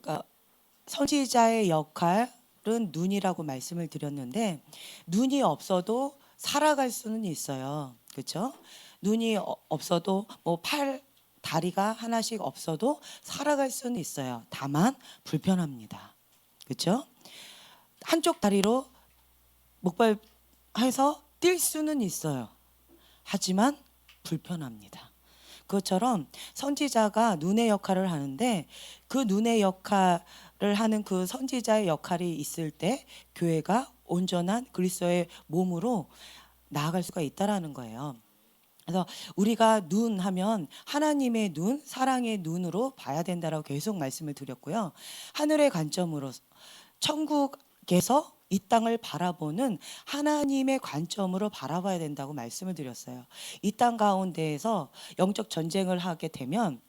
그러니까 선지자의 역할은 눈이라고 말씀을 드렸는데 눈이 없어도 살아갈 수는 있어요. 그렇죠? 눈이 없어도 뭐 다리가 하나씩 없어도 살아갈 수는 있어요. 다만 불편합니다. 그렇죠? 한쪽 다리로 목발해서 뛸 수는 있어요. 하지만 불편합니다. 그것처럼 선지자가 눈의 역할을 하는데 그 눈의 역할을 하는 그 선지자의 역할이 있을 때 교회가 온전한 그리스도의 몸으로 나아갈 수가 있다라는 거예요. 그래서 우리가 눈 하면 하나님의 눈, 사랑의 눈으로 봐야 된다라고 계속 말씀을 드렸고요. 하늘의 관점으로 천국에서 이 땅을 바라보는 하나님의 관점으로 바라봐야 된다고 말씀을 드렸어요. 이 땅 가운데에서 영적 전쟁을 하게 되면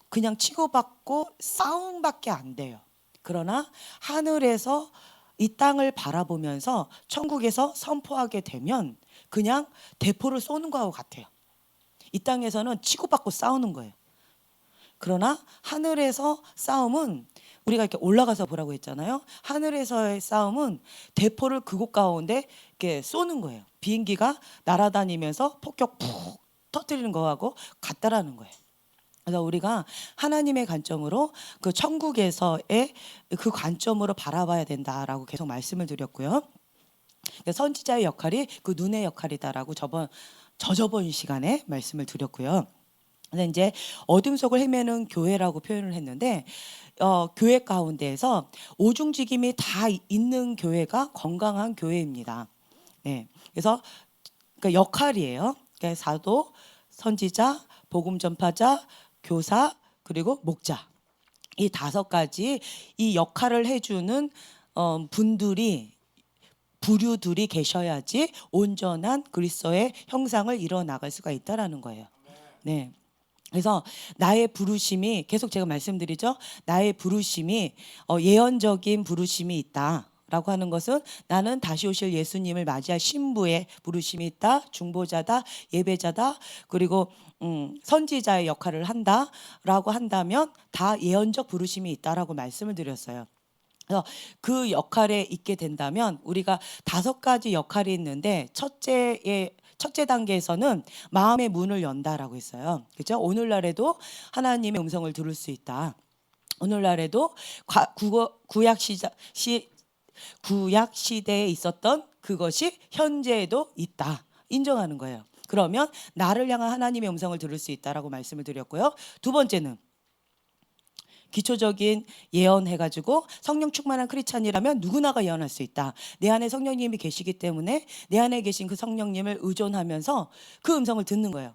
그냥 치고받고 싸움밖에 안 돼요. 그러나 하늘에서 이 땅을 바라보면서 천국에서 선포하게 되면 그냥 대포를 쏘는 거하고 같아요. 이 땅에서는 치고받고 싸우는 거예요. 그러나 하늘에서 싸움은 우리가 이렇게 올라가서 보라고 했잖아요. 하늘에서의 싸움은 대포를 그곳 가운데 이렇게 쏘는 거예요. 비행기가 날아다니면서 폭격 푹 터뜨리는 거하고 같다라는 거예요. 그래서 우리가 하나님의 관점으로 그 천국에서의 그 관점으로 바라봐야 된다라고 계속 말씀을 드렸고요. 선지자의 역할이 그 눈의 역할이다라고 저저번 시간에 말씀을 드렸고요. 그래서 이제 어둠 속을 헤매는 교회라고 표현을 했는데 교회 가운데에서 오중직임이 다 있는 교회가 건강한 교회입니다. 네, 그래서 그러니까 역할이에요. 그러니까 사도, 선지자, 복음 전파자, 교사 그리고 목자 이 5가지 이 역할을 해주는 부류들이 계셔야지 온전한 그리스도의 형상을 이뤄나갈 수가 있다라는 거예요. 네. 그래서 나의 부르심이 계속 제가 말씀드리죠. 나의 부르심이 예언적인 부르심이 있다라고 하는 것은 나는 다시 오실 예수님을 맞이할 신부의 부르심이 있다. 중보자다. 예배자다. 그리고 선지자의 역할을 한다라고 한다면 다 예언적 부르심이 있다라고 말씀을 드렸어요. 그래서 그 역할에 있게 된다면 우리가 5가지 역할이 있는데 첫째 단계에서는 마음의 문을 연다라고 했어요. 그렇죠? 오늘날에도 하나님의 음성을 들을 수 있다. 오늘날에도 구약 시대에 있었던 그것이 현재에도 있다. 인정하는 거예요. 그러면 나를 향한 하나님의 음성을 들을 수 있다라고 말씀을 드렸고요. 2번째는 기초적인 예언해가지고 성령 충만한 크리스찬이라면 누구나가 예언할 수 있다. 내 안에 성령님이 계시기 때문에 내 안에 계신 그 성령님을 의존하면서 그 음성을 듣는 거예요.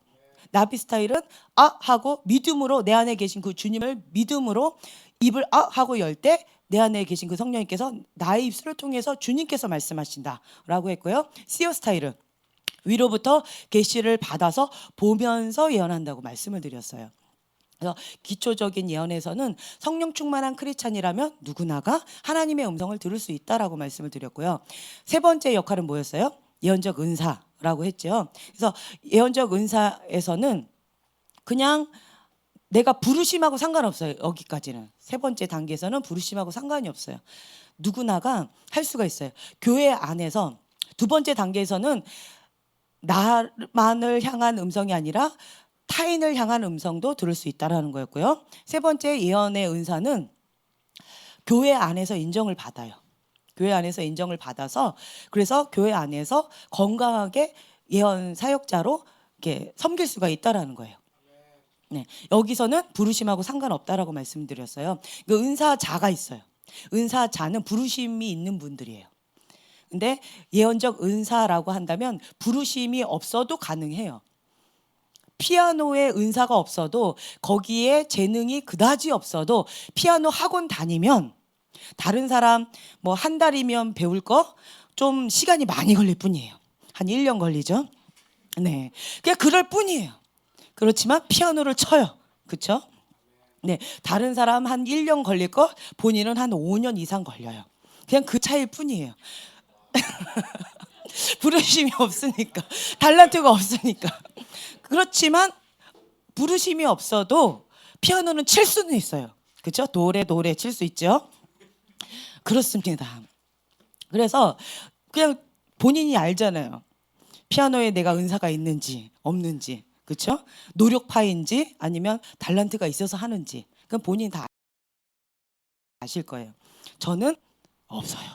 나비 스타일은 아 하고 믿음으로 내 안에 계신 그 주님을 믿음으로 입을 아 하고 열 때 내 안에 계신 그 성령님께서 나의 입술을 통해서 주님께서 말씀하신다라고 했고요. 시어 스타일은 위로부터 계시를 받아서 보면서 예언한다고 말씀을 드렸어요. 그래서 기초적인 예언에서는 성령 충만한 크리스찬이라면 누구나가 하나님의 음성을 들을 수 있다라고 말씀을 드렸고요. 3번째 역할은 뭐였어요? 예언적 은사라고 했죠. 그래서 예언적 은사에서는 그냥 내가 부르심하고 상관없어요. 여기까지는 3번째 단계에서는 부르심하고 상관이 없어요. 누구나가 할 수가 있어요. 교회 안에서 2번째 단계에서는 나만을 향한 음성이 아니라 타인을 향한 음성도 들을 수 있다라는 거였고요. 3번째 예언의 은사는 교회 안에서 인정을 받아요. 교회 안에서 인정을 받아서 그래서 교회 안에서 건강하게 예언 사역자로 이렇게 섬길 수가 있다라는 거예요. 네, 여기서는 부르심하고 상관없다라고 말씀드렸어요. 그 은사자가 있어요. 은사자는 부르심이 있는 분들이에요. 근데 예언적 은사라고 한다면 부르심이 없어도 가능해요. 피아노에 은사가 없어도 거기에 재능이 그다지 없어도 피아노 학원 다니면 다른 사람 뭐 한 달이면 배울 거 좀 시간이 많이 걸릴 뿐이에요. 한 1년 걸리죠. 네, 그냥 그럴 뿐이에요. 그렇지만 피아노를 쳐요. 그렇죠? 네, 다른 사람 한 1년 걸릴 거 본인은 한 5년 이상 걸려요. 그냥 그 차이일 뿐이에요. 부르심이 없으니까, 달란트가 없으니까. 그렇지만 부르심이 없어도 피아노는 칠 수는 있어요. 그렇죠? 도레 칠 수 있죠. 그렇습니다. 그래서 그냥 본인이 알잖아요. 피아노에 내가 은사가 있는지 없는지, 그렇죠? 노력파인지 아니면 달란트가 있어서 하는지, 그건 본인이 다 아실 거예요. 저는 없어요.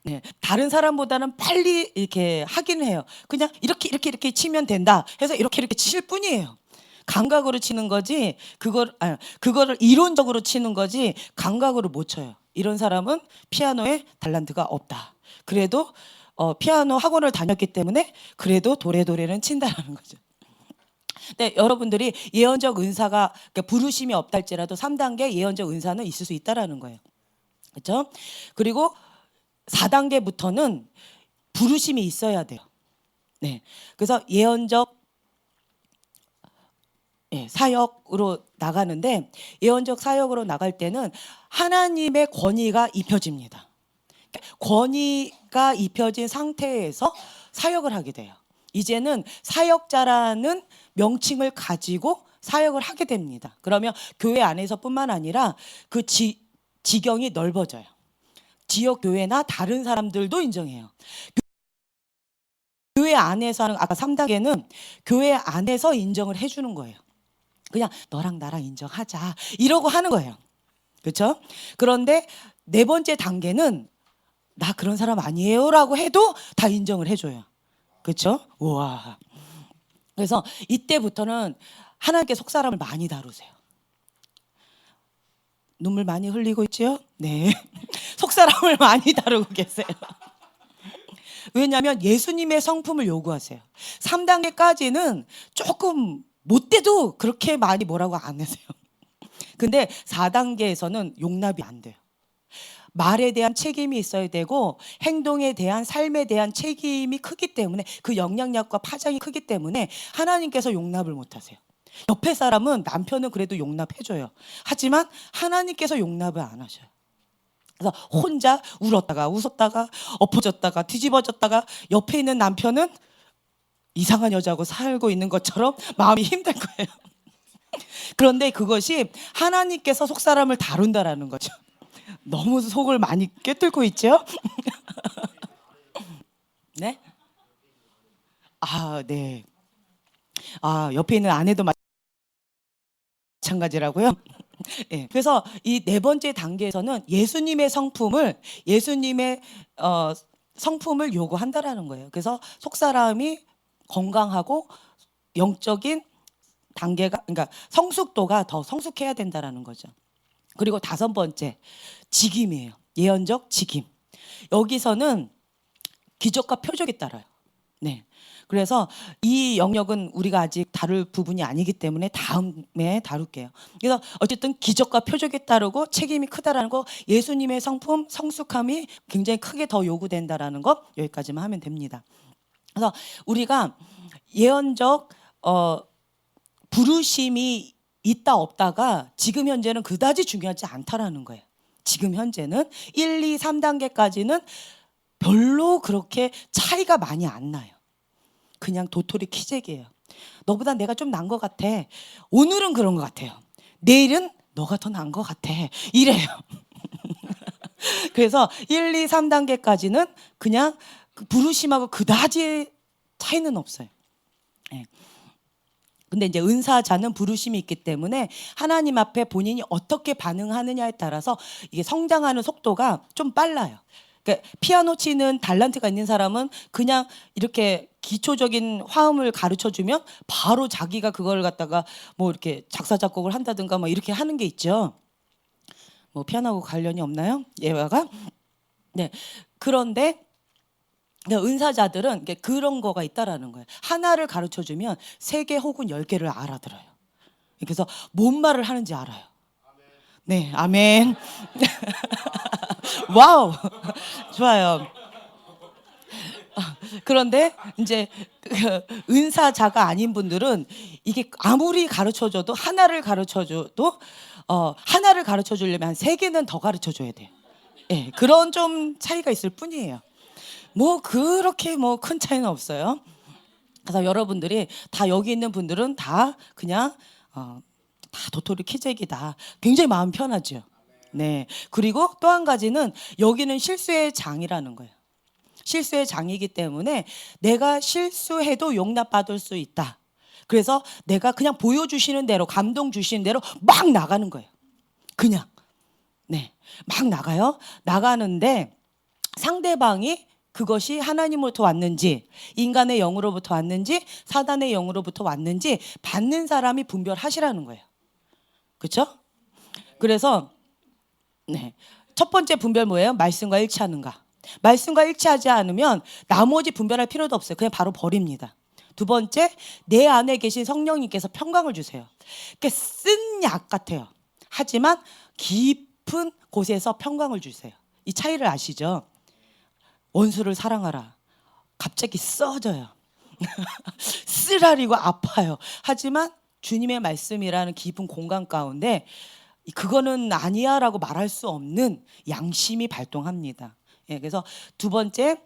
네, 다른 사람보다는 빨리 이렇게 하긴 해요. 그냥 이렇게 치면 된다 해서 이렇게 칠 뿐이에요. 감각으로 치는 거지, 그거를 이론적으로 치는 거지 감각으로 못 쳐요. 이런 사람은 피아노에 달란트가 없다. 그래도 피아노 학원을 다녔기 때문에 그래도 도레도레는 친다라는 거죠. 네, 여러분들이 예언적 은사가, 그러니까 부르심이 없다 할지라도 3단계 예언적 은사는 있을 수 있다라는 거예요. 그렇죠? 그리고 4단계부터는 부르심이 있어야 돼요. 네. 그래서 예언적 사역으로 나가는데, 예언적 사역으로 나갈 때는 하나님의 권위가 입혀집니다. 권위가 입혀진 상태에서 사역을 하게 돼요. 이제는 사역자라는 명칭을 가지고 사역을 하게 됩니다. 그러면 교회 안에서뿐만 아니라 그 지경이 넓어져요. 지역 교회나 다른 사람들도 인정해요. 교회 안에서 하는, 아까 3단계는 교회 안에서 인정을 해주는 거예요. 그냥 너랑 나랑 인정하자 이러고 하는 거예요. 그렇죠? 그런데 4번째 단계는 나 그런 사람 아니에요 라고 해도 다 인정을 해줘요. 그렇죠? 우와. 그래서 이때부터는 하나님께 속사람을 많이 다루세요. 눈물 많이 흘리고 있죠? 네. 속사람을 많이 다루고 계세요. 왜냐하면 예수님의 성품을 요구하세요. 3단계까지는 조금 못돼도 그렇게 많이 뭐라고 안 하세요. 근데 4단계에서는 용납이 안 돼요. 말에 대한 책임이 있어야 되고 행동에 대한, 삶에 대한 책임이 크기 때문에, 그 영향력과 파장이 크기 때문에 하나님께서 용납을 못 하세요. 옆에 사람은, 남편은 그래도 용납해줘요. 하지만 하나님께서 용납을 안 하셔요. 그래서 혼자 울었다가 웃었다가 엎어졌다가 뒤집어졌다가 옆에 있는 남편은 이상한 여자하고 살고 있는 것처럼 마음이 힘들 거예요. 그런데 그것이 하나님께서 속사람을 다룬다라는 거죠. 너무 속을 많이 꿰뚫고 있죠? 네? 아, 네. 아, 옆에 있는 아내도 마찬가지라고요? 네. 그래서 이 4번째 단계에서는 예수님의 성품을 요구한다라는 거예요. 그래서 속사람이 건강하고 영적인 단계가, 그러니까 성숙도가 더 성숙해야 된다라는 거죠. 그리고 5번째, 직임이에요. 예언적 직임. 여기서는 기적과 표적이 따라요. 네. 그래서 이 영역은 우리가 아직 다룰 부분이 아니기 때문에 다음에 다룰게요. 그래서 어쨌든 기적과 표적이 따르고 책임이 크다라는 거, 예수님의 성품, 성숙함이 굉장히 크게 더 요구된다라는 거, 여기까지만 하면 됩니다. 그래서 우리가 예언적 부르심이 있다 없다가 지금 현재는 그다지 중요하지 않다라는 거예요. 지금 현재는 1, 2, 3단계까지는 별로 그렇게 차이가 많이 안 나요. 그냥 도토리 키재기예요. 너보다 내가 좀 난 것 같아. 오늘은 그런 것 같아요. 내일은 너가 더 난 것 같아. 이래요. 그래서 1, 2, 3단계까지는 그냥 부르심하고 그다지 차이는 없어요. 네. 근데 이제 은사자는 부르심이 있기 때문에 하나님 앞에 본인이 어떻게 반응하느냐에 따라서 이게 성장하는 속도가 좀 빨라요. 그러니까 피아노 치는 달란트가 있는 사람은 그냥 이렇게 기초적인 화음을 가르쳐 주면 바로 자기가 그걸 갖다가 뭐 이렇게 작사 작곡을 한다든가 뭐 이렇게 하는 게 있죠. 뭐 피아노하고 관련이 없나요? 예화가? 네. 그런데 은사자들은 그런 거가 있다라는 거예요. 하나를 가르쳐 주면 3개 혹은 10개를 알아들어요. 그래서 뭔 말을 하는지 알아요. 네, 아멘. 와우, 좋아요. 그런데 이제 은사자가 아닌 분들은 이게 아무리 가르쳐줘도 하나를 가르쳐줘도 하나를 가르쳐주려면 한 3개는 더 가르쳐줘야 돼요. 네, 그런 좀 차이가 있을 뿐이에요. 뭐 그렇게 뭐 큰 차이는 없어요. 그래서 여러분들이 다, 여기 있는 분들은 다 그냥 다 도토리 키재기다. 굉장히 마음 편하죠. 네. 그리고 또 한 가지는 여기는 실수의 장이라는 거예요. 실수의 장이기 때문에 내가 실수해도 용납받을 수 있다. 그래서 내가 그냥 보여주시는 대로, 감동 주시는 대로 막 나가는 거예요. 그냥. 네. 막 나가요. 나가는데 상대방이 그것이 하나님으로부터 왔는지, 인간의 영으로부터 왔는지, 사단의 영으로부터 왔는지 받는 사람이 분별하시라는 거예요. 그렇죠? 그래서 네. 첫 번째 분별 뭐예요? 말씀과 일치하는가. 말씀과 일치하지 않으면 나머지 분별할 필요도 없어요. 그냥 바로 버립니다. 두 번째, 내 안에 계신 성령님께서 평강을 주세요. 그러니까 쓴 약 같아요. 하지만 깊은 곳에서 평강을 주세요. 이 차이를 아시죠? 원수를 사랑하라. 갑자기 써져요. 쓰라리고 아파요. 하지만 주님의 말씀이라는 깊은 공간 가운데 그거는 아니야 라고 말할 수 없는 양심이 발동합니다. 예, 그래서 두 번째,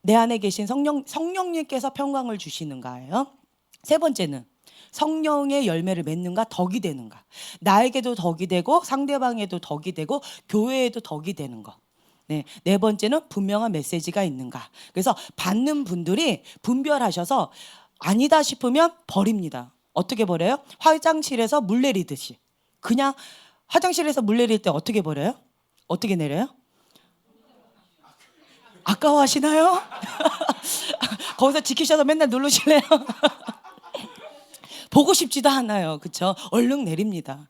내 안에 계신 성령님께서 평강을 주시는가예요. 세 번째는 성령의 열매를 맺는가, 덕이 되는가. 나에게도 덕이 되고 상대방에도 덕이 되고 교회에도 덕이 되는 거. 네, 네 번째는 분명한 메시지가 있는가. 그래서 받는 분들이 분별하셔서 아니다 싶으면 버립니다. 어떻게 버려요? 화장실에서 물 내리듯이. 그냥 화장실에서 물 내릴 때 어떻게 버려요? 어떻게 내려요? 아까워하시나요? 거기서 지키셔서 맨날 누르실래요? 보고 싶지도 않아요. 그렇죠? 얼른 내립니다.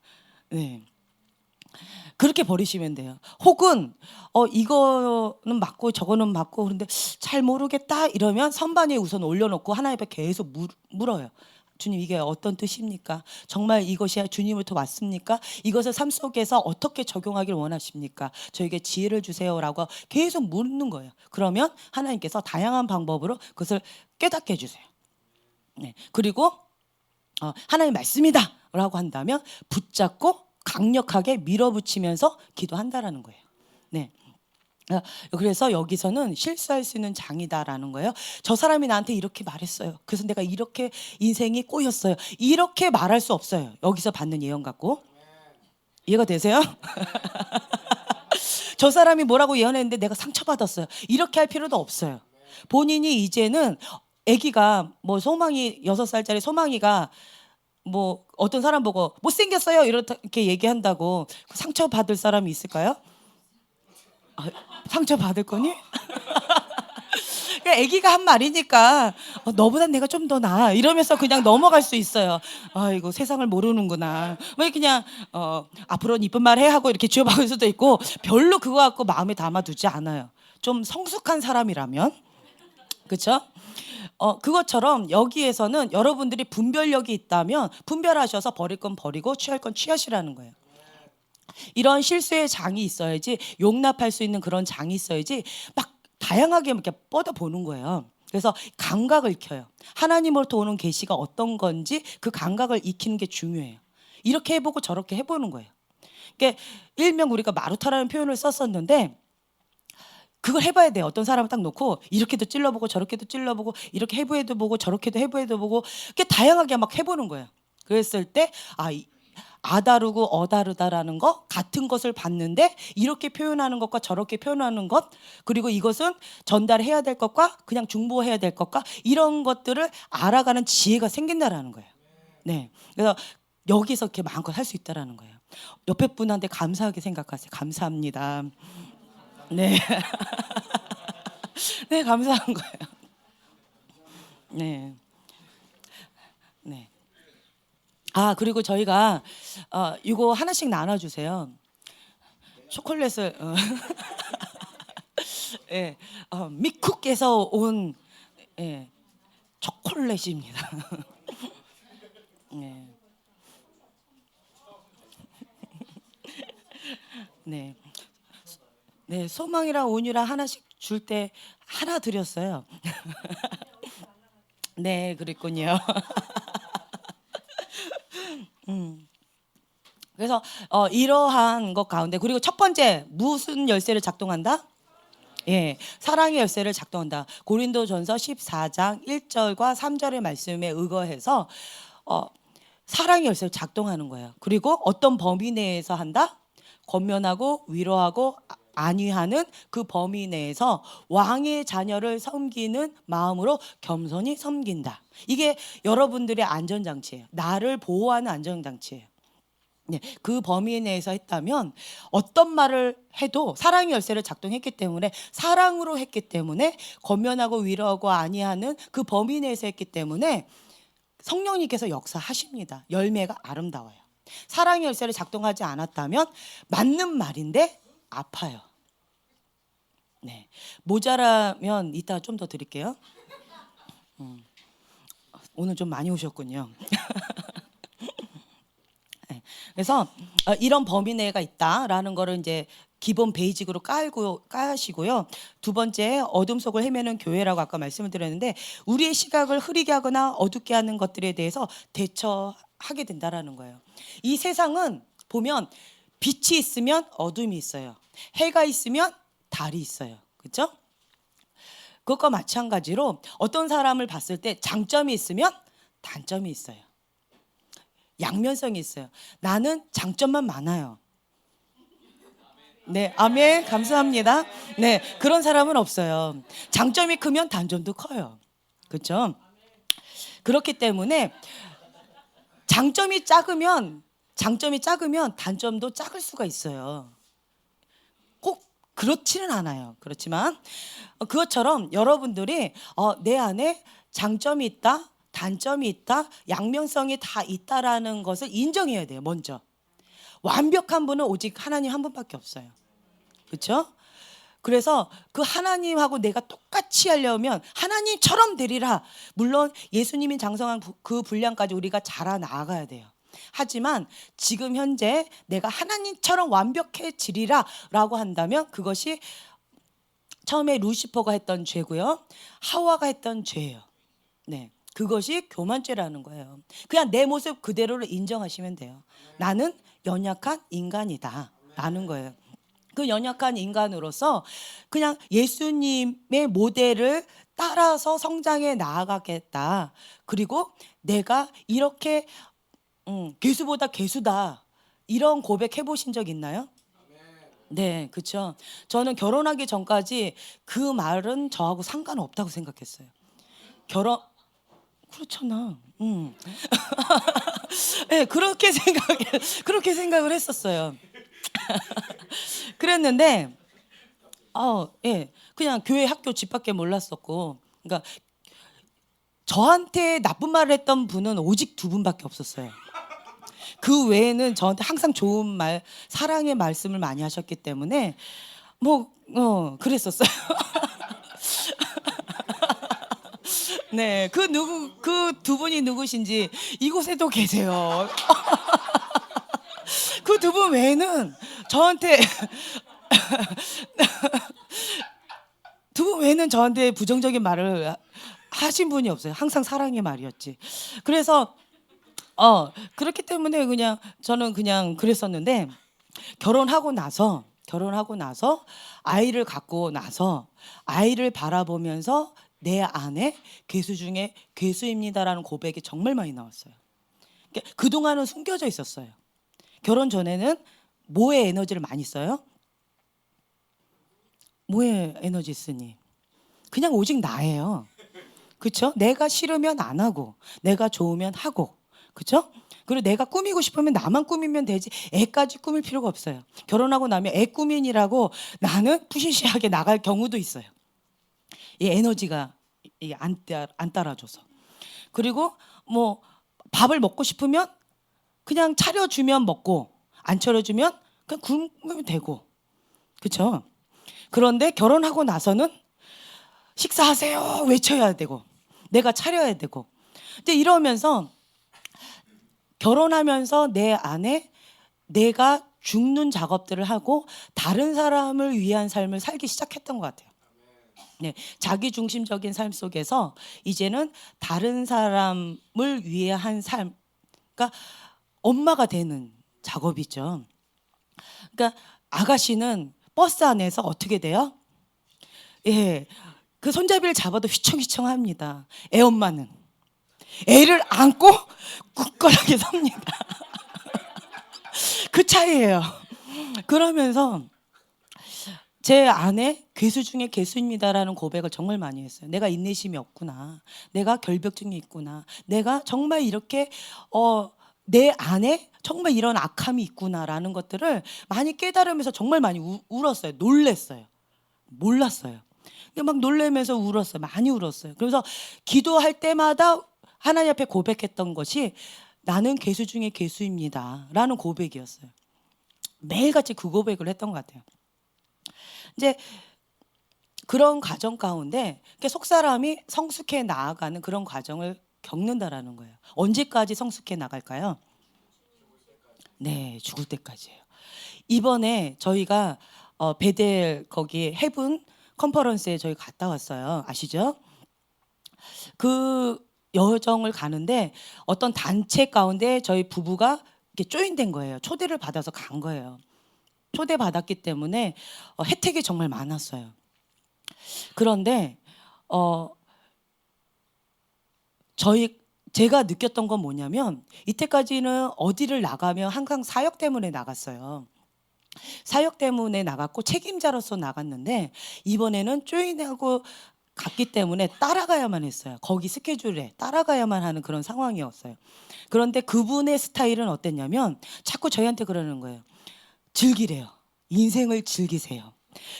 네. 그렇게 버리시면 돼요. 혹은 이거는 맞고 저거는 맞고 그런데 잘 모르겠다 이러면 선반 위에 우선 올려놓고 하나님 앞에 계속 물어요. 주님, 이게 어떤 뜻입니까? 정말 이것이 주님으로부터 왔습니까? 이것을 삶 속에서 어떻게 적용하길 원하십니까? 저에게 지혜를 주세요라고 계속 묻는 거예요. 그러면 하나님께서 다양한 방법으로 그것을 깨닫게 해주세요. 네. 그리고 하나님 말씀이다 라고 한다면 붙잡고 강력하게 밀어붙이면서 기도한다라는 거예요. 네. 그래서 여기서는 실수할 수 있는 장이다라는 거예요. 저 사람이 나한테 이렇게 말했어요. 그래서 내가 이렇게 인생이 꼬였어요. 이렇게 말할 수 없어요. 여기서 받는 예언 갖고. 이해가 되세요? 저 사람이 뭐라고 예언했는데 내가 상처받았어요. 이렇게 할 필요도 없어요. 본인이 이제는 아기가 뭐 소망이 6살짜리 소망이가 뭐 어떤 사람 보고 못생겼어요 이렇게 얘기한다고 상처받을 사람이 있을까요? 상처 받을 거니? 아기가 한 말이니까 너보다 내가 좀 더 나아 이러면서 그냥 넘어갈 수 있어요. 아이고 세상을 모르는구나. 왜 그냥 앞으로는 이쁜 말 해 하고 이렇게 지어박을 수도 있고 별로 그거 갖고 마음에 담아두지 않아요. 좀 성숙한 사람이라면. 그렇죠? 그것처럼 여기에서는 여러분들이 분별력이 있다면 분별하셔서 버릴 건 버리고 취할 건 취하시라는 거예요. 이런 실수의 장이 있어야지, 용납할 수 있는 그런 장이 있어야지 막 다양하게 이렇게 뻗어보는 거예요. 그래서 감각을 익혀요. 하나님으로부터 오는 계시가 어떤 건지 그 감각을 익히는 게 중요해요. 이렇게 해보고 저렇게 해보는 거예요. 그러니까 일명 우리가 마루타라는 표현을 썼었는데 그걸 해봐야 돼요. 어떤 사람을 딱 놓고 이렇게도 찔러보고 저렇게도 찔러보고 이렇게 해부해도 보고 저렇게도 해부해도 보고 이렇게 다양하게 막 해보는 거예요. 그랬을 때 아다르고 어다르다라는 거, 같은 것을 봤는데 이렇게 표현하는 것과 저렇게 표현하는 것, 그리고 이것은 전달해야 될 것과 그냥 중보해야 될 것과 이런 것들을 알아가는 지혜가 생긴다라는 거예요. 네, 그래서 여기서 이렇게 마음껏 할 수 있다라는 거예요. 옆에 분한테 감사하게 생각하세요. 감사합니다. 네. 네, 감사한 거예요. 네. 네. 그리고 저희가 이거 하나씩 나눠주세요. 초콜릿을 예, 미쿡에서 온 초콜릿입니다. 네. 네. 네, 소망이랑 온유랑 하나씩 줄 때 하나 드렸어요. 네, 그랬군요. 그래서 이러한 것 가운데, 그리고 첫 번째 무슨 열쇠를 작동한다? 예, 사랑의 열쇠를 작동한다. 고린도전서 14장 1절과 3절의 말씀에 의거해서 사랑의 열쇠를 작동하는 거예요. 그리고 어떤 범위 내에서 한다? 권면하고 위로하고 안위하는 그 범위 내에서 왕의 자녀를 섬기는 마음으로 겸손히 섬긴다. 이게 여러분들의 안전장치예요. 나를 보호하는 안전장치예요. 네, 그 범위 내에서 했다면 어떤 말을 해도 사랑의 열쇠를 작동했기 때문에, 사랑으로 했기 때문에, 권면하고 위로하고 안위하는 그 범위 내에서 했기 때문에 성령님께서 역사하십니다. 열매가 아름다워요. 사랑의 열쇠를 작동하지 않았다면 맞는 말인데 아파요. 네, 모자라면 이따 좀 더 드릴게요. 오늘 좀 많이 오셨군요. 네, 그래서 이런 범위 내가 있다라는 거를 이제 기본 베이직으로 까시고요. 두 번째, 어둠 속을 헤매는 교회라고 아까 말씀을 드렸는데, 우리의 시각을 흐리게 하거나 어둡게 하는 것들에 대해서 대처하게 된다라는 거예요. 이 세상은 보면 빛이 있으면 어둠이 있어요. 해가 있으면 달이 있어요. 그렇죠? 그것과 마찬가지로 어떤 사람을 봤을 때 장점이 있으면 단점이 있어요. 양면성이 있어요. 나는 장점만 많아요. 네, 아멘, 감사합니다. 네, 그런 사람은 없어요. 장점이 크면 단점도 커요. 그렇죠? 그렇기 때문에 장점이 작으면 단점도 작을 수가 있어요. 꼭 그렇지는 않아요. 그렇지만 그것처럼 여러분들이 내 안에 장점이 있다, 단점이 있다, 양면성이 다 있다라는 것을 인정해야 돼요. 먼저. 완벽한 분은 오직 하나님 한 분밖에 없어요. 그렇죠? 그래서 그 하나님하고 내가 똑같이 하려면 하나님처럼 되리라. 물론 예수님이 장성한 그 분량까지 우리가 자라나가야 돼요. 하지만 지금 현재 내가 하나님처럼 완벽해지리라 라고 한다면 그것이 처음에 루시퍼가 했던 죄고요, 하와가 했던 죄예요. 네, 그것이 교만죄라는 거예요. 그냥 내 모습 그대로를 인정하시면 돼요. 나는 연약한 인간이다 라는 거예요. 그 연약한 인간으로서 그냥 예수님의 모델을 따라서 성장해 나아가겠다. 그리고 내가 이렇게 괴수보다 괴수다, 이런 고백해 보신 적 있나요? 네, 그렇죠. 저는 결혼하기 전까지 그 말은 저하고 상관없다고 생각했어요. 결혼 그렇잖아. 네, 그렇게 생각을 했었어요. 그랬는데 예, 그냥 교회, 학교, 집 밖에 몰랐었고, 그러니까 저한테 나쁜 말을 했던 분은 오직 두 분밖에 없었어요. 그 외에는 저한테 항상 좋은 말, 사랑의 말씀을 많이 하셨기 때문에 그랬었어요. 네, 그 두 분이 누구신지 이곳에도 계세요. 그 두 분 외에는 저한테 부정적인 말을 하신 분이 없어요. 항상 사랑의 말이었지. 그래서 그렇기 때문에 그냥 저는 그냥 그랬었는데, 결혼하고 나서 아이를 갖고 나서 아이를 바라보면서 내 안에 괴수 중에 괴수입니다라는 고백이 정말 많이 나왔어요. 그러니까 그동안은 숨겨져 있었어요. 결혼 전에는 뭐에 에너지를 많이 써요? 뭐에 에너지 쓰니? 그냥 오직 나예요. 그렇죠? 내가 싫으면 안 하고, 내가 좋으면 하고, 그렇죠? 그리고 내가 꾸미고 싶으면 나만 꾸미면 되지 애까지 꾸밀 필요가 없어요. 결혼하고 나면 애 꾸민이라고 나는 푸시시하게 나갈 경우도 있어요. 이 에너지가 안 따라줘서. 그리고 뭐 밥을 먹고 싶으면 그냥 차려주면 먹고, 안 차려주면 그냥 굶으면 되고, 그렇죠? 그런데 결혼하고 나서는 식사하세요 외쳐야 되고, 내가 차려야 되고. 근데 이러면서 결혼하면서 내 안에 내가 죽는 작업들을 하고 다른 사람을 위한 삶을 살기 시작했던 것 같아요. 네, 자기 중심적인 삶 속에서 이제는 다른 사람을 위한 삶, 그러니까 엄마가 되는 작업이죠. 그러니까 아가씨는 버스 안에서 어떻게 돼요? 예, 그 손잡이를 잡아도 휘청휘청합니다. 애 엄마는 애를 안고 굳건하게 섭니다. 그 차이예요. 그러면서 제 아내 괴수 중에 괴수입니다라는 고백을 정말 많이 했어요. 내가 인내심이 없구나. 내가 결벽증이 있구나. 내가 정말 이렇게 내 안에 정말 이런 악함이 있구나라는 것들을 많이 깨달으면서 정말 많이 울었어요. 놀랬어요. 몰랐어요. 근데 막 놀래면서 울었어요. 많이 울었어요. 그래서 기도할 때마다 하나님 앞에 고백했던 것이 나는 괴수 중에 괴수입니다 라는 고백이었어요. 매일같이 그 고백을 했던 것 같아요. 이제 그런 과정 가운데 속사람이 성숙해 나아가는 그런 과정을 겪는다라는 거예요. 언제까지 성숙해 나갈까요? 네, 죽을 때까지예요. 이번에 저희가 베델 거기 헤븐 컨퍼런스에 저희 갔다 왔어요. 아시죠? 그 여정을 가는데 어떤 단체 가운데 저희 부부가 이렇게 조인된 거예요. 초대를 받아서 간 거예요. 초대받았기 때문에 혜택이 정말 많았어요. 그런데 제가 느꼈던 건 뭐냐면 이때까지는 어디를 나가면 항상 사역 때문에 나갔어요. 사역 때문에 나갔고 책임자로서 나갔는데 이번에는 조인하고 갔기 때문에 따라가야만 했어요. 거기 스케줄에 따라가야만 하는 그런 상황이었어요. 그런데 그분의 스타일은 어땠냐면 자꾸 저희한테 그러는 거예요. 즐기래요. 인생을 즐기세요.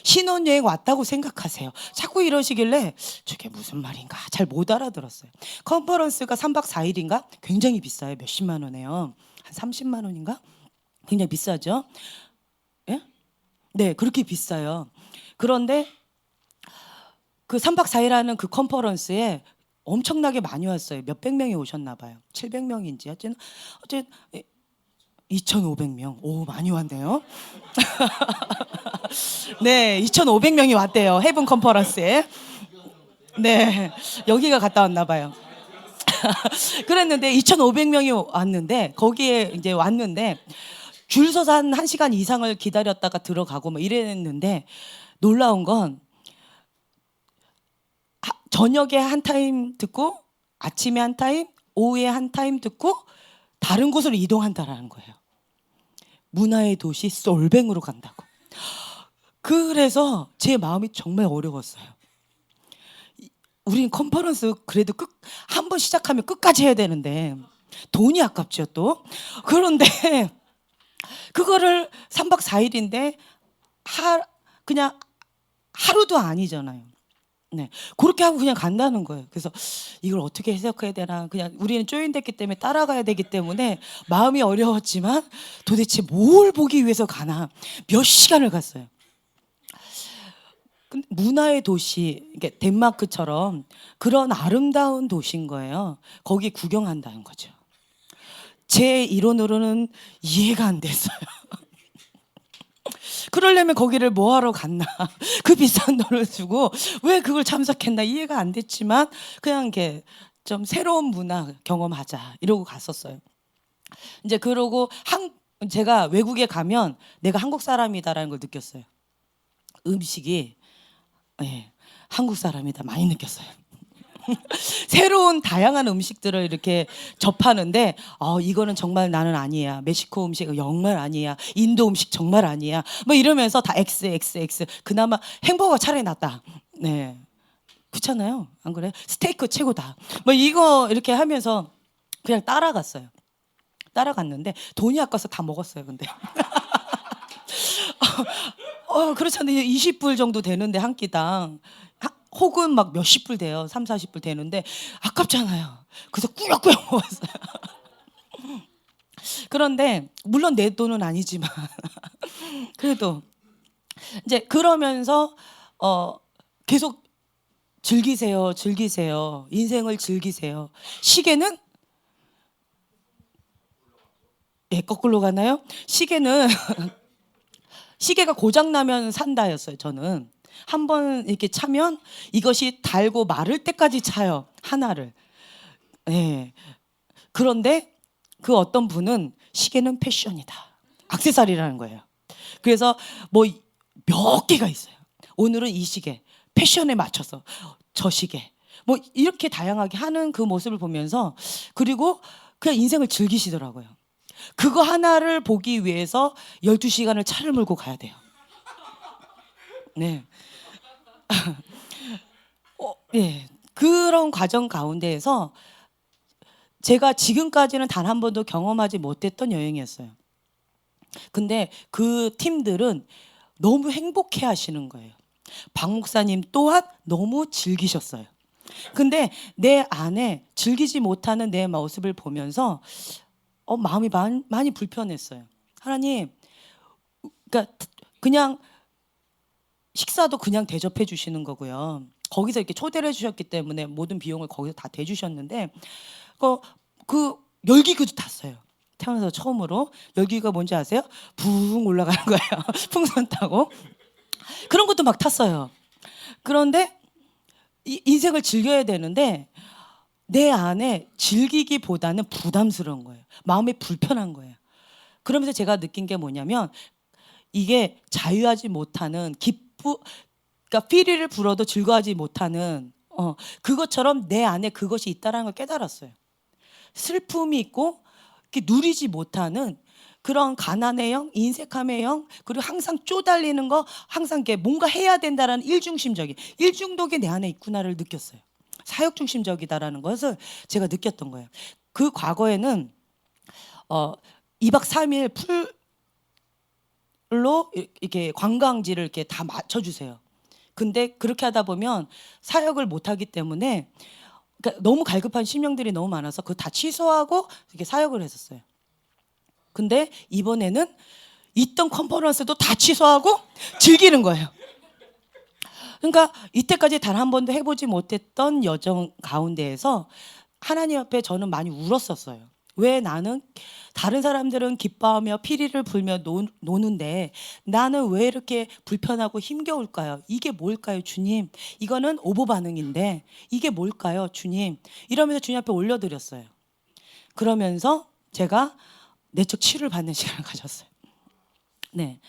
신혼여행 왔다고 생각하세요. 자꾸 이러시길래 저게 무슨 말인가 잘 못 알아들었어요. 컨퍼런스가 3박 4일인가? 굉장히 비싸요. 몇십만 원이에요. 한 30만 원인가? 굉장히 비싸죠. 예? 네, 그렇게 비싸요. 그런데 그 3박 4일 하는 그 컨퍼런스에 엄청나게 많이 왔어요. 몇백 명이 오셨나 봐요. 700명인지 어쨌든 2,500명. 오, 많이 왔네요. 네, 2,500명이 왔대요. 헤븐 컨퍼런스에. 네, 여기가 갔다 왔나 봐요. 그랬는데 2,500명이 왔는데 거기에 이제 왔는데 줄 서서 한 1시간 이상을 기다렸다가 들어가고 뭐 이랬는데 놀라운 건 저녁에 한 타임 듣고 아침에 한 타임, 오후에 한 타임 듣고 다른 곳으로 이동한다라는 거예요. 문화의 도시 솔뱅으로 간다고. 그래서 제 마음이 정말 어려웠어요. 우린 컨퍼런스 그래도 한 번 시작하면 끝까지 해야 되는데 돈이 아깝죠 또. 그런데 그거를 3박 4일인데 그냥 하루도 아니잖아요. 네, 그렇게 하고 그냥 간다는 거예요. 그래서 이걸 어떻게 해석해야 되나. 그냥 우리는 조인됐기 때문에 따라가야 되기 때문에 마음이 어려웠지만 도대체 뭘 보기 위해서 가나. 몇 시간을 갔어요. 문화의 도시, 덴마크처럼 그런 아름다운 도시인 거예요. 거기 구경한다는 거죠. 제 이론으로는 이해가 안 됐어요. 그러려면 거기를 뭐하러 갔나. 그 비싼 돈을 주고 왜 그걸 참석했나 이해가 안 됐지만 그냥 이렇게 좀 새로운 문화 경험하자 이러고 갔었어요. 이제 그러고 제가 외국에 가면 내가 한국 사람이다라는 걸 느꼈어요. 음식이 한국 사람이다 많이 느꼈어요. 새로운 다양한 음식들을 이렇게 접하는데 이거는 정말 나는 아니야. 멕시코 음식 정말 아니야. 인도 음식 정말 아니야. 뭐 이러면서 다 XXX. 그나마 햄버거 차라리 낫다. 네, 그렇잖아요. 안 그래? 스테이크 최고다. 뭐 이거 이렇게 하면서 그냥 따라갔어요. 따라갔는데 돈이 아까워서 다 먹었어요. 근데 그렇잖아요. 20불 정도 되는데 한 끼당. 혹은 막 몇십 불 돼요. 3, 40불 되는데 아깝잖아요. 그래서 꾸역꾸역 먹었어요. 그런데 물론 내 돈은 아니지만 그래도 이제 그러면서 계속 즐기세요. 즐기세요. 인생을 즐기세요. 시계는 거꾸로 가나요? 시계는 시계가 고장 나면 산다였어요. 저는 한 번 이렇게 차면 이것이 달고 마를 때까지 차요. 하나를. 네. 그런데 그 어떤 분은 시계는 패션이다. 액세서리라는 거예요. 그래서 뭐 몇 개가 있어요. 오늘은 이 시계, 패션에 맞춰서 저 시계. 뭐 이렇게 다양하게 하는 그 모습을 보면서 그리고 그냥 인생을 즐기시더라고요. 그거 하나를 보기 위해서 12시간을 차를 몰고 가야 돼요. 네. 예. 그런 과정 가운데에서 제가 지금까지는 단 한 번도 경험하지 못했던 여행이었어요. 근데 그 팀들은 너무 행복해 하시는 거예요. 박 목사님 또한 너무 즐기셨어요. 근데 내 안에 즐기지 못하는 내 모습을 보면서 마음이 많이 불편했어요. 하나님, 그러니까 그냥 식사도 그냥 대접해 주시는 거고요. 거기서 이렇게 초대를 해주셨기 때문에 모든 비용을 거기서 다 대주셨는데 그 열기구도 탔어요. 태어나서 처음으로. 열기구가 뭔지 아세요? 붕 올라가는 거예요. 풍선 타고. 그런 것도 막 탔어요. 그런데 인생을 즐겨야 되는데 내 안에 즐기기보다는 부담스러운 거예요. 마음이 불편한 거예요. 그러면서 제가 느낀 게 뭐냐면 이게 자유하지 못하는 그러니까 피리를 불어도 즐거워하지 못하는 그것처럼 내 안에 그것이 있다는 걸 깨달았어요. 슬픔이 있고 누리지 못하는 그런 가난의 영, 인색함의 영, 그리고 항상 쪼달리는 거, 항상 뭔가 해야 된다라는 일중독이 내 안에 있구나를 느꼈어요. 사역 중심적이다라는 것을 제가 느꼈던 거예요. 그 과거에는 2박 3일 풀로 이렇게 관광지를 이렇게 다 맞춰주세요. 근데 그렇게 하다 보면 사역을 못하기 때문에 그러니까 너무 갈급한 심령들이 너무 많아서 그거 다 취소하고 이렇게 사역을 했었어요. 근데 이번에는 있던 컨퍼런스도 다 취소하고 즐기는 거예요. 그러니까 이때까지 단 한 번도 해보지 못했던 여정 가운데에서 하나님 앞에 저는 많이 울었었어요. 왜 나는 다른 사람들은 기뻐하며 피리를 불며 노는데 나는 왜 이렇게 불편하고 힘겨울까요? 이게 뭘까요, 주님? 이거는 오보 반응인데 이게 뭘까요, 주님? 이러면서 주님 앞에 올려드렸어요. 그러면서 제가 내적 치유를 받는 시간을 가졌어요. 네.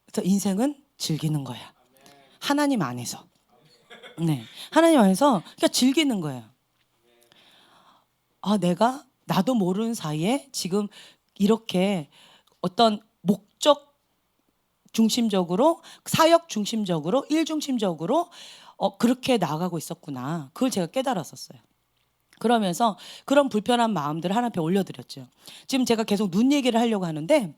그래서 인생은 즐기는 거야. 하나님 안에서. 네. 하나님 안에서 그러니까 즐기는 거예요. 내가 나도 모르는 사이에 지금 이렇게 어떤 목적 중심적으로, 사역 중심적으로, 일 중심적으로 그렇게 나아가고 있었구나. 그걸 제가 깨달았었어요. 그러면서 그런 불편한 마음들을 하나님 앞에 올려드렸죠. 지금 제가 계속 눈 얘기를 하려고 하는데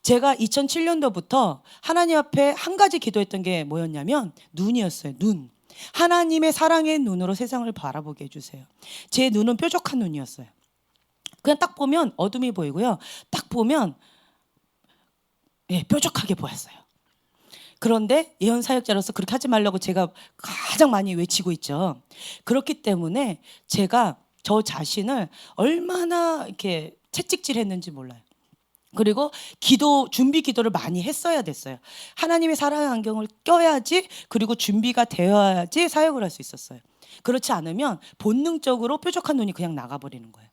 제가 2007년도부터 하나님 앞에 한 가지 기도했던 게 뭐였냐면 눈이었어요. 눈. 하나님의 사랑의 눈으로 세상을 바라보게 해주세요. 제 눈은 뾰족한 눈이었어요. 그냥 딱 보면 어둠이 보이고요. 딱 보면 뾰족하게 보였어요. 그런데 예언 사역자로서 그렇게 하지 말라고 제가 가장 많이 외치고 있죠. 그렇기 때문에 제가 저 자신을 얼마나 이렇게 채찍질했는지 몰라요. 그리고 준비 기도를 많이 했어야 됐어요. 하나님의 사랑의 안경을 껴야지, 그리고 준비가 되어야지 사역을 할 수 있었어요. 그렇지 않으면 본능적으로 뾰족한 눈이 그냥 나가버리는 거예요.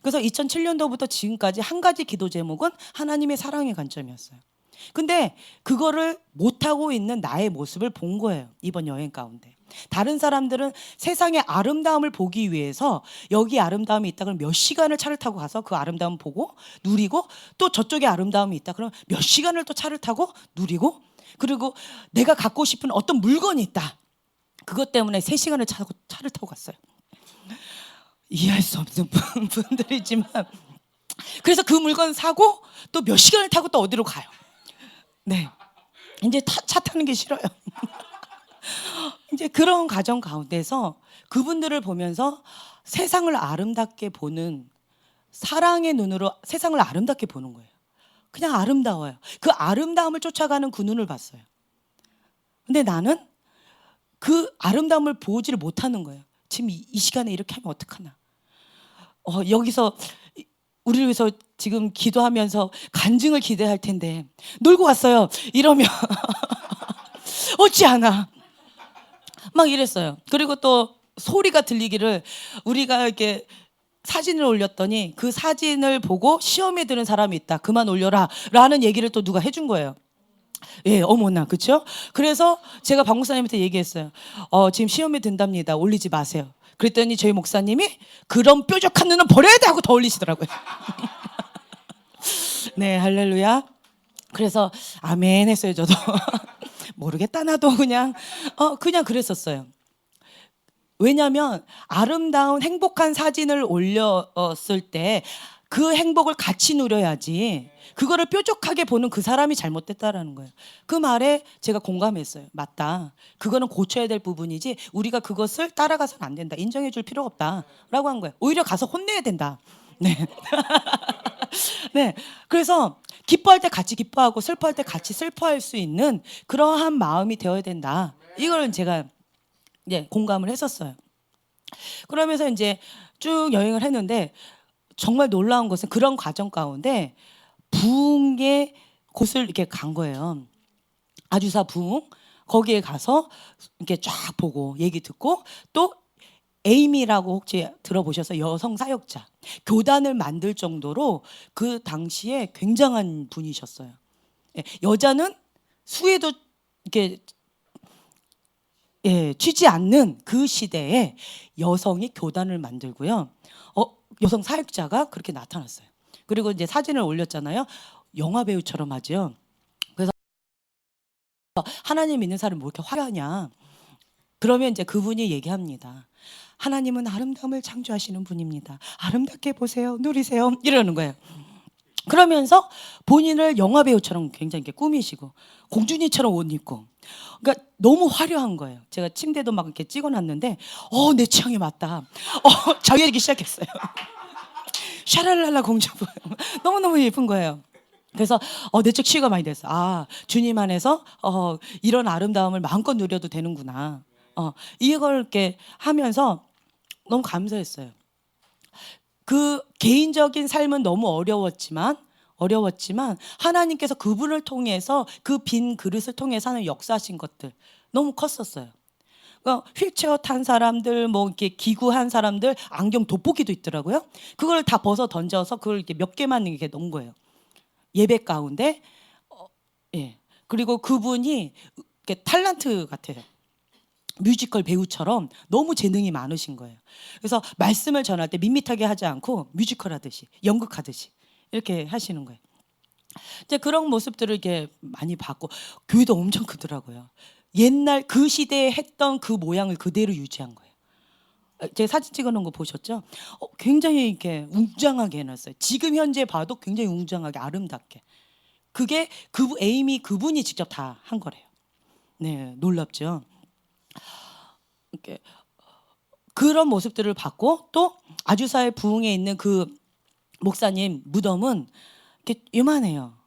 그래서 2007년도부터 지금까지 한 가지 기도 제목은 하나님의 사랑의 관점이었어요. 근데 그거를 못하고 있는 나의 모습을 본 거예요. 이번 여행 가운데. 다른 사람들은 세상의 아름다움을 보기 위해서 여기 아름다움이 있다 그러면 몇 시간을 차를 타고 가서 그 아름다움 보고 누리고, 또 저쪽에 아름다움이 있다 그러면 몇 시간을 또 차를 타고 누리고, 그리고 내가 갖고 싶은 어떤 물건이 있다. 그것 때문에 3시간을 차를 타고 갔어요. 이해할 수 없는 분들이지만 그래서 그 물건 사고 또 몇 시간을 타고 또 어디로 가요. 네, 이제 차 타는 게 싫어요. 이제 그런 과정 가운데서 그분들을 보면서 세상을 아름답게 보는, 사랑의 눈으로 세상을 아름답게 보는 거예요. 그냥 아름다워요. 그 아름다움을 쫓아가는 그 눈을 봤어요. 근데 나는 그 아름다움을 보지를 못하는 거예요. 지금 이 시간에 이렇게 하면 어떡하나. 여기서 우리를 위해서 지금 기도하면서 간증을 기대할 텐데 놀고 왔어요. 이러면 어찌 하나. 막 이랬어요. 그리고 또 소리가 들리기를, 우리가 이렇게 사진을 올렸더니 그 사진을 보고 시험에 드는 사람이 있다. 그만 올려라. 라는 얘기를 또 누가 해준 거예요. 어머나, 그렇죠? 그래서 제가 박 목사님한테 얘기했어요. 지금 시험에 든답니다. 올리지 마세요. 그랬더니 저희 목사님이 그런 뾰족한 눈은 버려야 돼 하고 더 올리시더라고요. 네, 할렐루야. 그래서 아멘 했어요, 저도. 모르겠다, 나도 그냥 그랬었어요. 왜냐하면 아름다운 행복한 사진을 올렸을 때 그 행복을 같이 누려야지, 그거를 뾰족하게 보는 그 사람이 잘못됐다라는 거예요. 그 말에 제가 공감했어요. 맞다. 그거는 고쳐야 될 부분이지 우리가 그것을 따라가서는 안 된다. 인정해 줄 필요가 없다라고 한 거예요. 오히려 가서 혼내야 된다. 네. 네. 그래서 기뻐할 때 같이 기뻐하고 슬퍼할 때 같이 슬퍼할 수 있는 그러한 마음이 되어야 된다. 이걸 제가 공감을 했었어요. 그러면서 이제 쭉 여행을 했는데 정말 놀라운 것은 그런 과정 가운데 부흥의 곳을 이렇게 간 거예요. 아주사 부흥. 거기에 가서 이렇게 쫙 보고 얘기 듣고, 또 에이미라고 혹시 들어보셔서 여성 사역자, 교단을 만들 정도로 그 당시에 굉장한 분이셨어요. 여자는 수에도 이렇게 치지 않는 그 시대에 여성이 교단을 만들고요. 여성 사역자가 그렇게 나타났어요. 그리고 이제 사진을 올렸잖아요. 영화 배우처럼 하죠. 그래서 하나님 믿는 사람이 뭐 이렇게 화려하냐? 그러면 이제 그분이 얘기합니다. 하나님은 아름다움을 창조하시는 분입니다. 아름답게 보세요, 누리세요, 이러는 거예요. 그러면서 본인을 영화 배우처럼 굉장히 이렇게 꾸미시고 공주님처럼 옷 입고, 그러니까 너무 화려한 거예요. 제가 침대도 막 이렇게 찍어놨는데 내 취향에 맞다. 자기애기 시작했어요. 샤랄랄라 공주분. 너무너무 예쁜 거예요. 그래서 내적 치유가 많이 됐어. 주님 안에서 이런 아름다움을 마음껏 누려도 되는구나. 이걸 이렇게 하면서 너무 감사했어요. 그 개인적인 삶은 너무 어려웠지만 하나님께서 그분을 통해서, 그 빈 그릇을 통해서 하는 역사하신 것들 너무 컸었어요. 그러니까 휠체어 탄 사람들, 뭐 이렇게 기구한 사람들, 안경 돋보기도 있더라고요. 그걸 다 벗어 던져서 그걸 이렇게 몇 개만 이렇게 넣은 거예요. 예배 가운데. 그리고 그분이 이렇게 탤런트 같아요. 뮤지컬 배우처럼 너무 재능이 많으신 거예요. 그래서 말씀을 전할 때 밋밋하게 하지 않고 뮤지컬 하듯이, 연극하듯이 이렇게 하시는 거예요. 이제 그런 모습들을 이렇게 많이 봤고, 교회도 엄청 크더라고요. 옛날 그 시대에 했던 그 모양을 그대로 유지한 거예요. 제가 사진 찍어놓은 거 보셨죠? 굉장히 이렇게 웅장하게 해놨어요. 지금 현재 봐도 굉장히 웅장하게 아름답게. 그게 에이미 그분이 직접 다 한 거래요. 네, 놀랍죠. 이렇게 그런 모습들을 봤고, 또 아주사의 부흥에 있는 그 목사님 무덤은 이렇게 요만해요.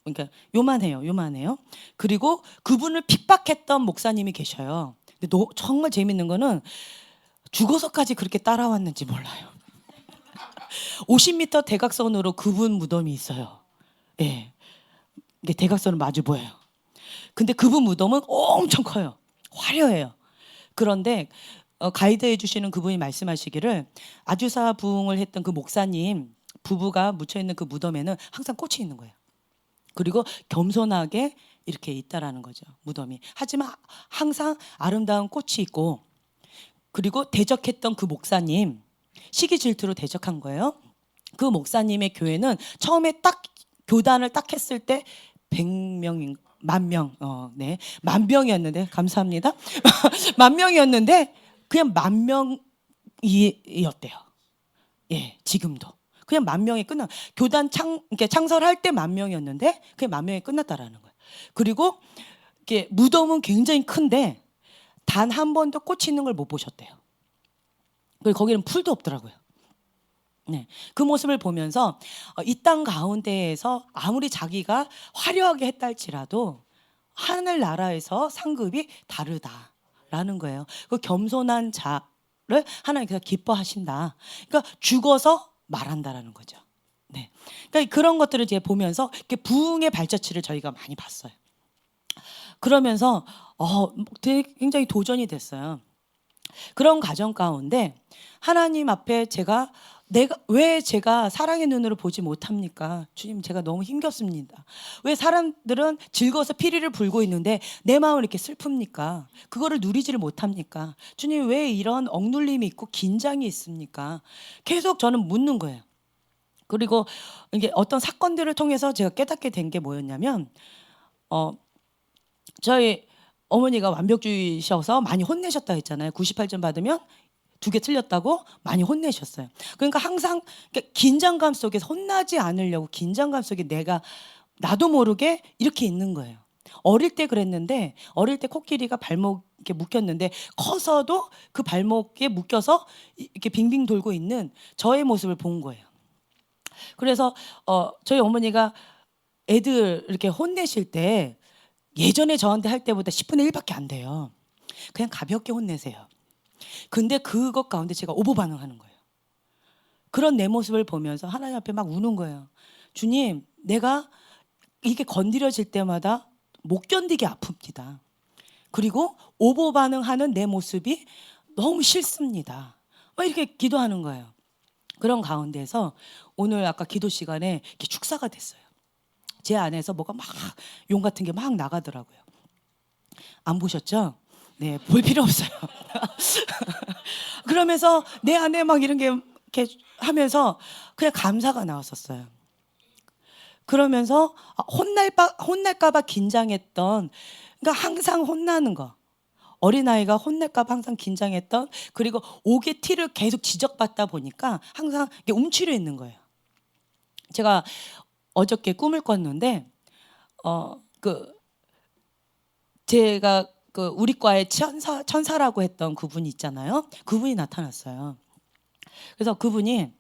그러니까 요만해요. 그리고 그분을 핍박했던 목사님이 계셔요. 근데 정말 재밌는 거는 죽어서까지 그렇게 따라왔는지 몰라요. 50m 대각선으로 그분 무덤이 있어요. 이게 대각선을 마주 보여요. 근데 그분 무덤은 엄청 커요. 화려해요. 그런데 가이드해 주시는 그분이 말씀하시기를, 아주사 부흥을 했던 그 목사님 부부가 묻혀 있는 그 무덤에는 항상 꽃이 있는 거예요. 그리고 겸손하게 이렇게 있다라는 거죠, 무덤이. 하지만 항상 아름다운 꽃이 있고, 그리고 대적했던 그 목사님, 시기 질투로 대적한 거예요. 그 목사님의 교회는 처음에 딱 교단을 딱 했을 때 100명, 10,000명, 10,000명이었는데, 감사합니다. 10,000명이었는데 그냥 10,000명이었대요. 지금도 그냥 10,000명이 끝나. 교단 창설할 때 10,000명이었는데 그냥 10,000명이 끝났다라는 거예요. 그리고 이게 무덤은 굉장히 큰데 단 한 번도 꽃이 있는 걸 못 보셨대요. 그리고 거기는 풀도 없더라고요. 그 모습을 보면서 이 땅 가운데에서 아무리 자기가 화려하게 했다 할지라도 하늘나라에서 상급이 다르다라는 거예요. 그 겸손한 자를 하나님께서 기뻐하신다. 그러니까 죽어서 말한다라는 거죠. 그러니까 그런 것들을 이제 보면서 부흥의 발자취를 저희가 많이 봤어요. 그러면서 되게 굉장히 도전이 됐어요. 그런 과정 가운데 하나님 앞에 제가 내가 왜 제가 사랑의 눈으로 보지 못합니까? 주님, 제가 너무 힘겹습니다. 왜 사람들은 즐거워서 피리를 불고 있는데 내 마음은 이렇게 슬픕니까? 그거를 누리지를 못합니까? 주님, 왜 이런 억눌림이 있고 긴장이 있습니까? 계속 저는 묻는 거예요. 그리고 이게 어떤 사건들을 통해서 제가 깨닫게 된 게 뭐였냐면, 저희 어머니가 완벽주의셔서 많이 혼내셨다 했잖아요. 98점 받으면 2개 틀렸다고 많이 혼내셨어요. 그러니까 항상 긴장감 속에서, 혼나지 않으려고 긴장감 속에 내가 나도 모르게 이렇게 있는 거예요. 어릴 때 그랬는데, 어릴 때 코끼리가 발목에 묶였는데 커서도 그 발목에 묶여서 이렇게 빙빙 돌고 있는 저의 모습을 본 거예요. 그래서 저희 어머니가 애들 이렇게 혼내실 때 예전에 저한테 할 때보다 10분의 1밖에 안 돼요. 그냥 가볍게 혼내세요. 근데 그것 가운데 제가 오버 반응하는 거예요. 그런 내 모습을 보면서 하나님 앞에 막 우는 거예요. 주님, 내가 이게 건드려질 때마다 못 견디게 아픕니다. 그리고 오버 반응하는 내 모습이 너무 싫습니다. 막 이렇게 기도하는 거예요. 그런 가운데서 오늘 아까 기도 시간에 이렇게 축사가 됐어요. 제 안에서 뭐가 막 용 같은 게 막 나가더라고요. 안 보셨죠? 네, 볼 필요 없어요. 그러면서 내 안에 막 이런 게 이렇게 하면서 그냥 감사가 나왔었어요. 그러면서 혼날까봐 긴장했던, 그러니까 항상 혼나는 거. 어린아이가 혼날까봐 항상 긴장했던, 그리고 옥의 티를 계속 지적받다 보니까 항상 이게 움츠려 있는 거예요. 제가 어저께 꿈을 꿨는데, 제가 우리 과의 천사라고 했던 그분이 있잖아요. 그분이 나타났어요. 그래서 그분이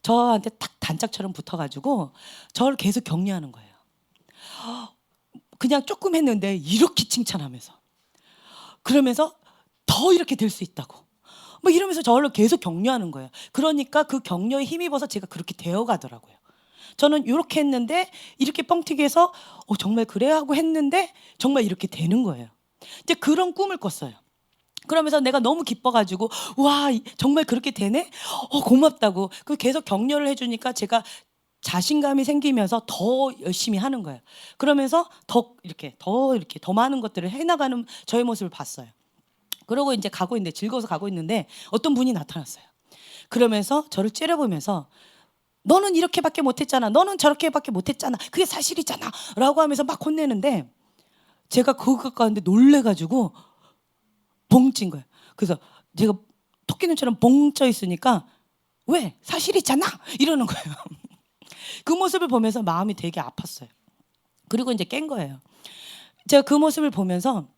저한테 딱 단짝처럼 붙어가지고 저를 계속 격려하는 거예요. 그냥 조금 했는데 이렇게 칭찬하면서, 그러면서 더 이렇게 될 수 있다고 뭐 이러면서 저를 계속 격려하는 거예요. 그러니까 그 격려에 힘입어서 제가 그렇게 되어가더라고요. 저는 이렇게 했는데 이렇게 뻥튀기해서 정말 그래 하고 했는데 정말 이렇게 되는 거예요. 이제 그런 꿈을 꿨어요. 그러면서 내가 너무 기뻐가지고 와, 정말 그렇게 되네? 고맙다고. 그 계속 격려를 해주니까 제가 자신감이 생기면서 더 열심히 하는 거예요. 그러면서 더 이렇게 더 많은 것들을 해나가는 저의 모습을 봤어요. 그러고 이제 가고 있는데, 즐거워서 가고 있는데 어떤 분이 나타났어요. 그러면서 저를 째려보면서 너는 이렇게밖에 못했잖아, 너는 저렇게밖에 못했잖아, 그게 사실이잖아 라고 하면서 막 혼내는데, 제가 그것 가운데 놀래가지고 봉 찐 거예요. 그래서 제가 토끼 눈처럼 봉 쪄 있으니까 왜 사실이잖아 이러는 거예요. 그 모습을 보면서 마음이 되게 아팠어요. 그리고 이제 깬 거예요. 제가 그 모습을 보면서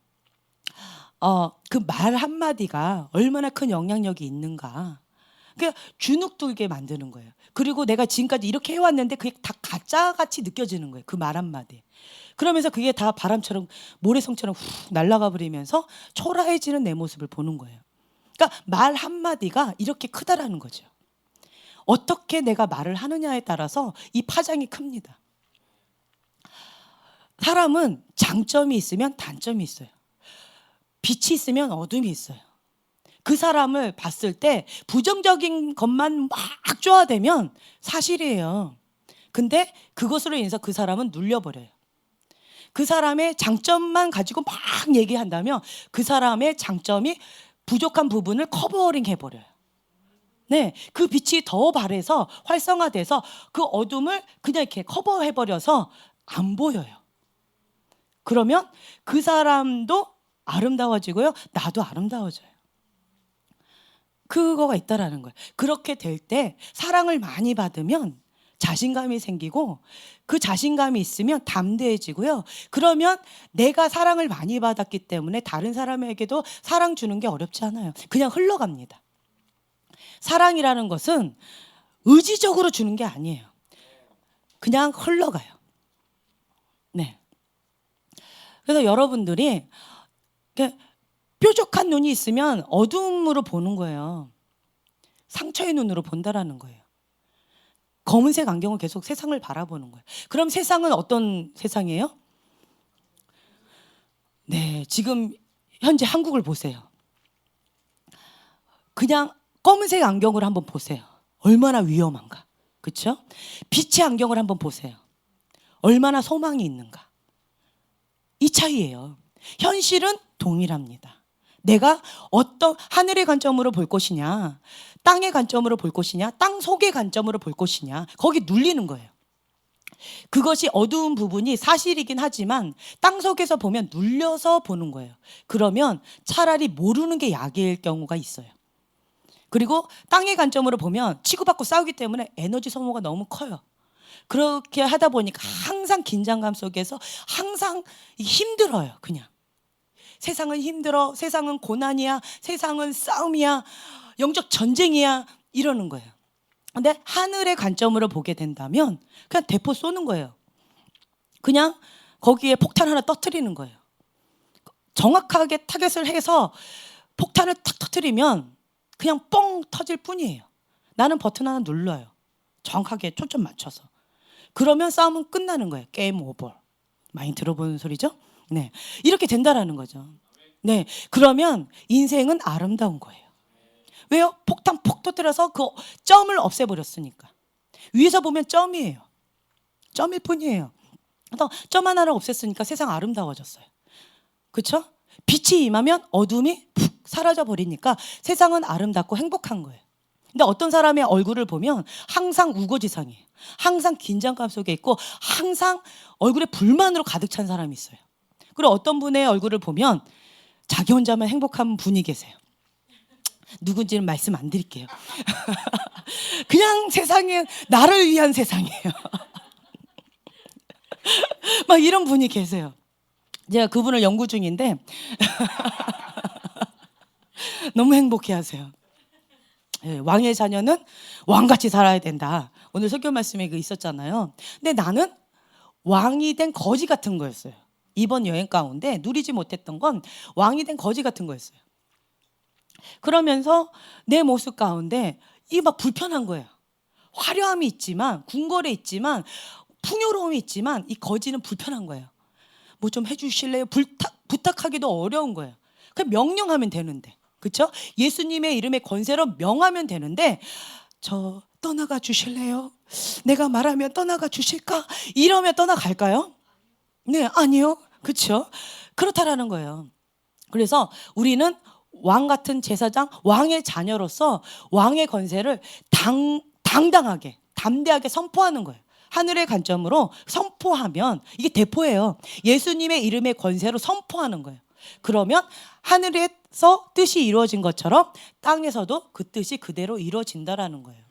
그 말 한마디가 얼마나 큰 영향력이 있는가. 그냥 주눅들게 만드는 거예요. 그리고 내가 지금까지 이렇게 해왔는데 그게 다 가짜같이 느껴지는 거예요. 그 말 한마디. 그러면서 그게 다 바람처럼, 모래성처럼 훅 날아가 버리면서 초라해지는 내 모습을 보는 거예요. 그러니까 말 한마디가 이렇게 크다라는 거죠. 어떻게 내가 말을 하느냐에 따라서 이 파장이 큽니다. 사람은 장점이 있으면 단점이 있어요. 빛이 있으면 어둠이 있어요. 그 사람을 봤을 때 부정적인 것만 막 쪼아대면 사실이에요. 근데 그것으로 인해서 그 사람은 눌려버려요. 그 사람의 장점만 가지고 막 얘기한다면 그 사람의 장점이 부족한 부분을 커버링 해버려요. 네, 그 빛이 더 발해서 활성화돼서 그 어둠을 그냥 이렇게 커버해버려서 안 보여요. 그러면 그 사람도 아름다워지고요, 나도 아름다워져요. 그거가 있다라는 거예요. 그렇게 될 때 사랑을 많이 받으면 자신감이 생기고, 그 자신감이 있으면 담대해지고요. 그러면 내가 사랑을 많이 받았기 때문에 다른 사람에게도 사랑 주는 게 어렵지 않아요. 그냥 흘러갑니다. 사랑이라는 것은 의지적으로 주는 게 아니에요. 그냥 흘러가요. 네. 그래서 여러분들이 뾰족한 눈이 있으면 어둠으로 보는 거예요. 상처의 눈으로 본다라는 거예요. 검은색 안경은 계속 세상을 바라보는 거예요. 그럼 세상은 어떤 세상이에요? 네, 지금 현재 한국을 보세요. 그냥 검은색 안경으로 한번 보세요. 얼마나 위험한가. 그렇죠? 빛의 안경을 한번 보세요. 얼마나 소망이 있는가. 이 차이예요. 현실은 동일합니다. 내가 어떤 하늘의 관점으로 볼 것이냐, 땅의 관점으로 볼 것이냐, 땅 속의 관점으로 볼 것이냐, 거기 눌리는 거예요. 그것이 어두운 부분이 사실이긴 하지만 땅 속에서 보면 눌려서 보는 거예요. 그러면 차라리 모르는 게 약일 경우가 있어요. 그리고 땅의 관점으로 보면 치고받고 싸우기 때문에 에너지 소모가 너무 커요. 그렇게 하다 보니까 항상 긴장감 속에서 항상 힘들어요. 그냥 세상은 힘들어, 세상은 고난이야, 세상은 싸움이야, 영적 전쟁이야, 이러는 거예요. 근데 하늘의 관점으로 보게 된다면 그냥 대포 쏘는 거예요. 그냥 거기에 폭탄 하나 터뜨리는 거예요. 정확하게 타겟을 해서 폭탄을 탁 터뜨리면 그냥 뻥 터질 뿐이에요. 나는 버튼 하나 눌러요. 정확하게 초점 맞춰서. 그러면 싸움은 끝나는 거예요. 게임 오버. 많이 들어보는 소리죠? 네, 이렇게 된다라는 거죠. 네, 그러면 인생은 아름다운 거예요. 왜요? 폭탄 폭 터뜨려서 그 점을 없애버렸으니까. 위에서 보면 점이에요. 점일 뿐이에요. 그래서 점 하나를 없앴으니까 세상 아름다워졌어요. 그렇죠? 빛이 임하면 어둠이 푹 사라져 버리니까 세상은 아름답고 행복한 거예요. 근데 어떤 사람의 얼굴을 보면 항상 우거지상이에요. 항상 긴장감 속에 있고 항상 얼굴에 불만으로 가득 찬 사람이 있어요. 그리고 어떤 분의 얼굴을 보면 자기 혼자만 행복한 분이 계세요. 누군지는 말씀 안 드릴게요. 그냥 세상에 나를 위한 세상이에요. 막 이런 분이 계세요. 제가 그분을 연구 중인데 너무 행복해 하세요. 네, 왕의 자녀는 왕같이 살아야 된다. 오늘 설교 말씀에 그 있었잖아요. 근데 나는 왕이 된 거지 같은 거였어요. 이번 여행 가운데 누리지 못했던 건 왕이 된 거지 같은 거였어요. 그러면서 내 모습 가운데 이게 막 불편한 거예요. 화려함이 있지만, 궁궐에 있지만, 풍요로움이 있지만 이 거지는 불편한 거예요. 뭐 좀 해주실래요? 부탁하기도 어려운 거예요. 그냥 명령하면 되는데, 그렇죠? 예수님의 이름의 권세로 명하면 되는데, 저 떠나가 주실래요? 내가 말하면 떠나가 주실까? 이러면 떠나갈까요? 네, 아니요. 그렇죠? 그렇다라는 거예요. 그래서 우리는 왕 같은 제사장, 왕의 자녀로서 왕의 권세를 당당하게, 담대하게 선포하는 거예요. 하늘의 관점으로 선포하면 이게 대포예요. 예수님의 이름의 권세로 선포하는 거예요. 그러면 하늘에서 뜻이 이루어진 것처럼 땅에서도 그 뜻이 그대로 이루어진다라는 거예요.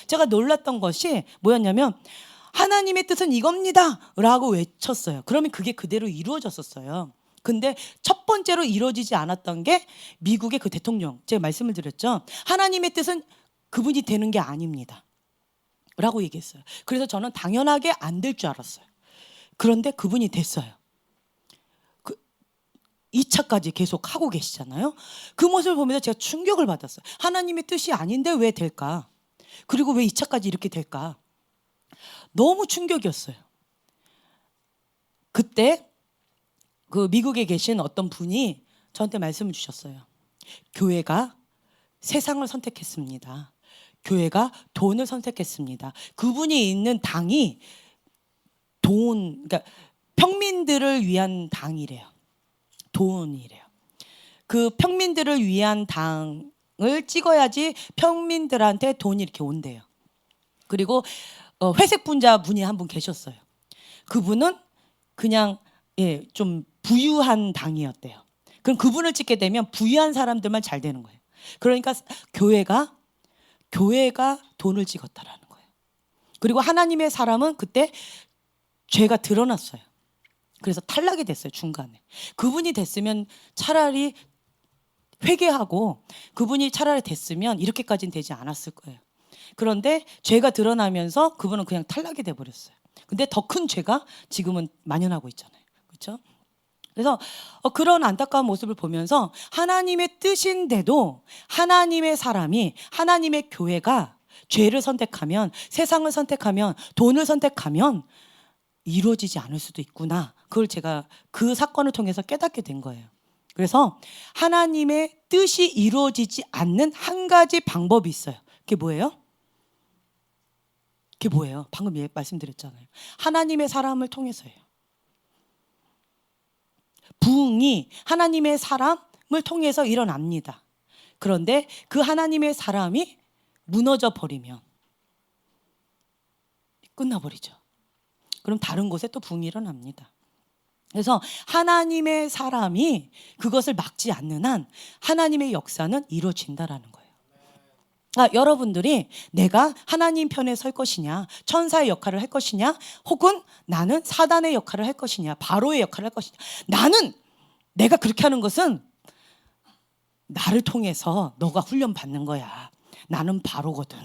제가 놀랐던 것이 뭐였냐면 하나님의 뜻은 이겁니다 라고 외쳤어요. 그러면 그게 그대로 이루어졌었어요. 근데 첫 번째로 이루어지지 않았던 게 미국의 그 대통령, 제가 말씀을 드렸죠. 하나님의 뜻은 그분이 되는 게 아닙니다 라고 얘기했어요. 그래서 저는 당연하게 안 될 줄 알았어요. 그런데 그분이 됐어요. 2차까지 계속 하고 계시잖아요. 그 모습을 보면서 제가 충격을 받았어요. 하나님의 뜻이 아닌데 왜 될까? 그리고 왜 2차까지 이렇게 될까? 너무 충격이었어요. 그때 그 미국에 계신 어떤 분이 저한테 말씀을 주셨어요. 교회가 세상을 선택했습니다. 교회가 돈을 선택했습니다. 그분이 있는 당이 그러니까 평민들을 위한 당이래요. 돈이래요. 그 평민들을 위한 당을 찍어야지 평민들한테 돈이 이렇게 온대요. 그리고 회색 분자 분이 한 분 계셨어요. 그분은 그냥 좀 부유한 당이었대요. 그럼 그분을 찍게 되면 부유한 사람들만 잘 되는 거예요. 그러니까 교회가 돈을 찍었다라는 거예요. 그리고 하나님의 사람은 그때 죄가 드러났어요. 그래서 탈락이 됐어요. 중간에. 그분이 됐으면 차라리 회개하고 그분이 차라리 됐으면 이렇게까지는 되지 않았을 거예요. 그런데 죄가 드러나면서 그분은 그냥 탈락이 돼버렸어요. 근데 더 큰 죄가 지금은 만연하고 있잖아요. 그렇죠? 그래서 그런 안타까운 모습을 보면서 하나님의 뜻인데도 하나님의 사람이, 하나님의 교회가 죄를 선택하면, 세상을 선택하면, 돈을 선택하면 이루어지지 않을 수도 있구나. 그걸 제가 그 사건을 통해서 깨닫게 된 거예요. 그래서 하나님의 뜻이 이루어지지 않는 한 가지 방법이 있어요. 그게 뭐예요? 그게 뭐예요? 방금 말씀드렸잖아요. 하나님의 사람을 통해서예요. 부흥이 하나님의 사람을 통해서 일어납니다. 그런데 그 하나님의 사람이 무너져 버리면 끝나버리죠. 그럼 다른 곳에 또 부흥이 일어납니다. 그래서 하나님의 사람이 그것을 막지 않는 한 하나님의 역사는 이루어진다라는 거예요. 여러분들이 내가 하나님 편에 설 것이냐, 천사의 역할을 할 것이냐, 혹은 나는 사단의 역할을 할 것이냐, 바로의 역할을 할 것이냐. 내가 그렇게 하는 것은 나를 통해서 너가 훈련 받는 거야. 나는 바로거든.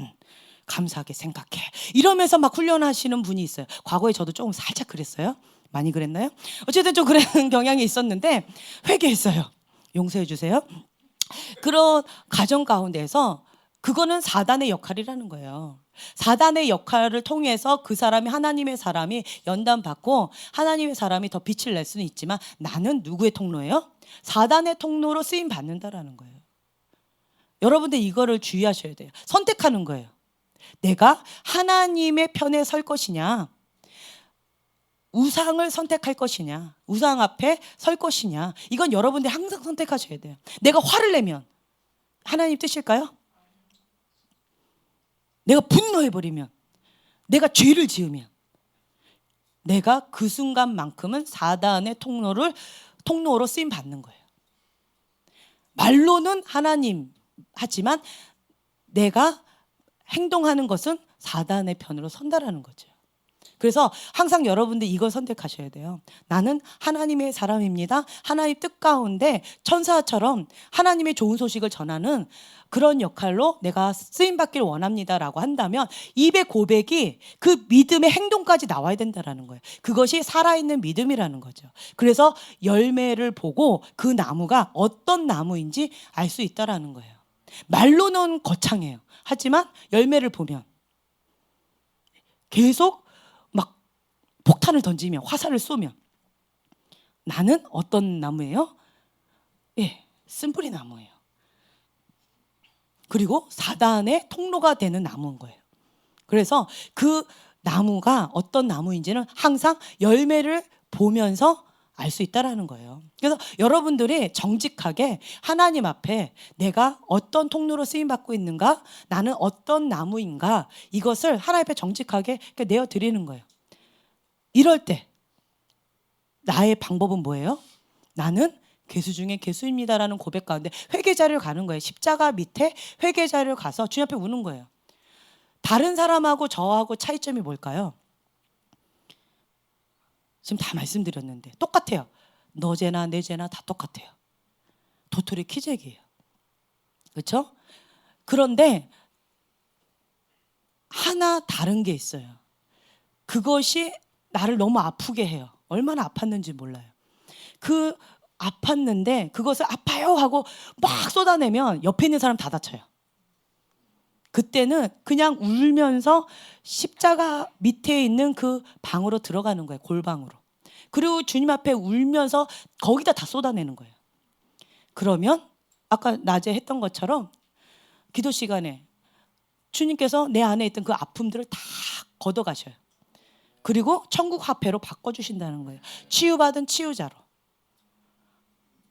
감사하게 생각해. 이러면서 막 훈련하시는 분이 있어요. 과거에 저도 조금 살짝 그랬어요. 많이 그랬나요? 어쨌든 좀 그런 경향이 있었는데 회개했어요. 용서해 주세요. 그런 가정 가운데서 그거는 사단의 역할이라는 거예요. 사단의 역할을 통해서 그 사람이 하나님의 사람이 연단받고 하나님의 사람이 더 빛을 낼 수는 있지만 나는 누구의 통로예요? 사단의 통로로 쓰임 받는다라는 거예요. 여러분들 이거를 주의하셔야 돼요. 선택하는 거예요. 내가 하나님의 편에 설 것이냐, 우상을 선택할 것이냐, 우상 앞에 설 것이냐, 이건 여러분들이 항상 선택하셔야 돼요. 내가 화를 내면 하나님 뜻일까요? 내가 분노해버리면, 내가 죄를 지으면 내가 그 순간만큼은 사단의 통로로 쓰임 받는 거예요. 말로는 하나님 하지만 내가 행동하는 것은 사단의 편으로 선다라는 거죠. 그래서 항상 여러분들 이걸 선택하셔야 돼요. 나는 하나님의 사람입니다. 하나님 뜻 가운데 천사처럼 하나님의 좋은 소식을 전하는 그런 역할로 내가 쓰임받기를 원합니다라고 한다면 입의 고백이 그 믿음의 행동까지 나와야 된다라는 거예요. 그것이 살아있는 믿음이라는 거죠. 그래서 열매를 보고 그 나무가 어떤 나무인지 알 수 있다라는 거예요. 말로는 거창해요. 하지만 열매를 보면 계속 막 폭탄을 던지면, 화살을 쏘면 나는 어떤 나무예요? 쓴뿌리 나무예요. 그리고 사단의 통로가 되는 나무인 거예요. 그래서 그 나무가 어떤 나무인지는 항상 열매를 보면서 알 수 있다라는 거예요. 그래서 여러분들이 정직하게 하나님 앞에 내가 어떤 통로로 쓰임받고 있는가, 나는 어떤 나무인가, 이것을 하나님 앞에 정직하게 내어드리는 거예요. 이럴 때 나의 방법은 뭐예요? 나는 괴수 중에 괴수입니다라는 고백 가운데 회개자리를 가는 거예요. 십자가 밑에 회개자리를 가서 주님 앞에 우는 거예요. 다른 사람하고 저하고 차이점이 뭘까요? 지금 다 말씀드렸는데 똑같아요. 너 죄나 내 죄나 다 똑같아요. 도토리 키재기예요. 그렇죠? 그런데 하나 다른 게 있어요. 그것이 나를 너무 아프게 해요. 얼마나 아팠는지 몰라요. 그 아팠는데 그것을 아파요 하고 막 쏟아내면 옆에 있는 사람 다 다쳐요. 그때는 그냥 울면서 십자가 밑에 있는 그 방으로 들어가는 거예요. 골방으로. 그리고 주님 앞에 울면서 거기다 다 쏟아내는 거예요. 그러면 아까 낮에 했던 것처럼 기도 시간에 주님께서 내 안에 있던 그 아픔들을 다 걷어가셔요. 그리고 천국 화폐로 바꿔주신다는 거예요. 치유받은 치유자로.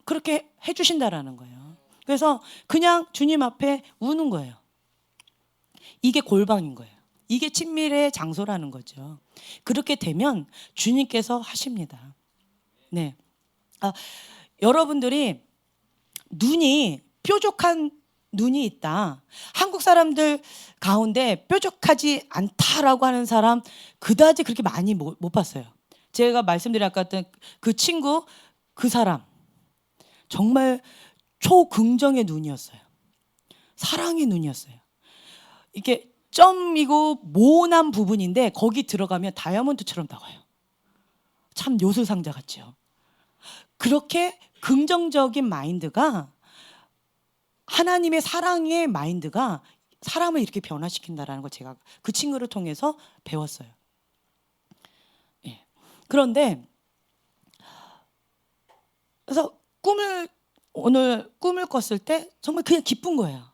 그렇게 해주신다라는 거예요. 그래서 그냥 주님 앞에 우는 거예요. 이게 골방인 거예요. 이게 친밀의 장소라는 거죠. 그렇게 되면 주님께서 하십니다. 네. 여러분들이 눈이 뾰족한 눈이 있다. 한국 사람들 가운데 뾰족하지 않다라고 하는 사람 그다지 그렇게 많이 못 봤어요. 제가 말씀드린 아까 했던 그 친구, 그 사람 정말 초긍정의 눈이었어요. 사랑의 눈이었어요. 이게 점이고 모난 부분인데 거기 들어가면 다이아몬드처럼 나와요. 참 요술상자 같죠. 그렇게 긍정적인 마인드가, 하나님의 사랑의 마인드가 사람을 이렇게 변화시킨다라는 걸 제가 그 친구를 통해서 배웠어요. 그런데 그래서 오늘 꿈을 꿨을 때 정말 그냥 기쁜 거예요.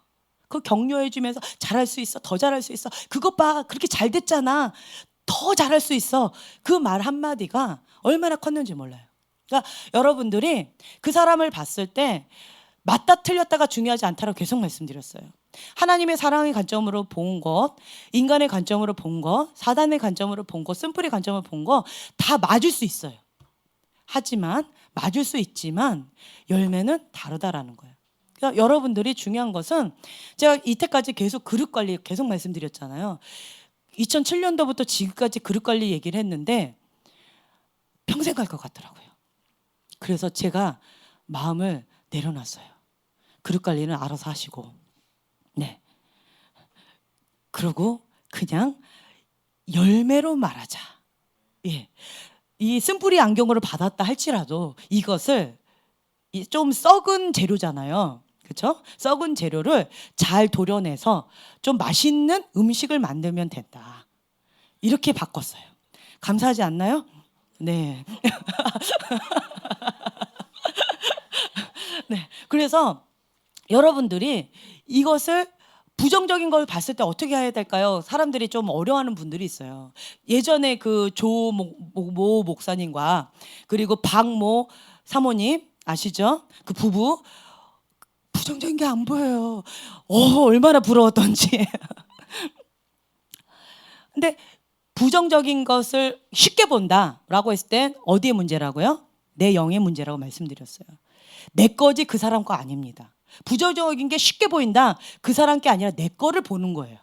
그 격려해주면서 잘할 수 있어, 더 잘할 수 있어, 그것 봐, 그렇게 잘 됐잖아, 더 잘할 수 있어. 그 말 한마디가 얼마나 컸는지 몰라요. 그러니까 여러분들이 그 사람을 봤을 때 맞다 틀렸다가 중요하지 않다라고 계속 말씀드렸어요. 하나님의 사랑의 관점으로 본 것, 인간의 관점으로 본 것, 사단의 관점으로 본 것, 쓴뿌리 관점으로 본 것 다 맞을 수 있어요. 하지만 맞을 수 있지만 열매는 다르다라는 거예요. 그러니까 여러분들이 중요한 것은, 제가 이때까지 계속 그릇 관리 계속 말씀드렸잖아요. 2007년도부터 지금까지 그릇 관리 얘기를 했는데 평생 갈 것 같더라고요. 그래서 제가 마음을 내려놨어요. 그릇 관리는 알아서 하시고, 네. 그러고 그냥 열매로 말하자. 예. 이 쓴뿌리 안경으로 받았다 할지라도 이것을 좀 썩은 재료잖아요. 그렇죠? 썩은 재료를 잘 도려내서 좀 맛있는 음식을 만들면 된다. 이렇게 바꿨어요. 감사하지 않나요? 네. 네. 그래서 여러분들이 이것을 부정적인 걸 봤을 때 어떻게 해야 될까요? 사람들이 좀 어려워하는 분들이 있어요. 예전에 그 조모 목사님과 그리고 박모 사모님 아시죠? 그 부부 부정적인 게 안 보여요. 얼마나 부러웠던지. 근데 부정적인 것을 쉽게 본다라고 했을 땐 어디의 문제라고요? 내 영의 문제라고 말씀드렸어요. 내 거지 그 사람 거 아닙니다. 부정적인 게 쉽게 보인다, 그 사람 게 아니라 내 거를 보는 거예요.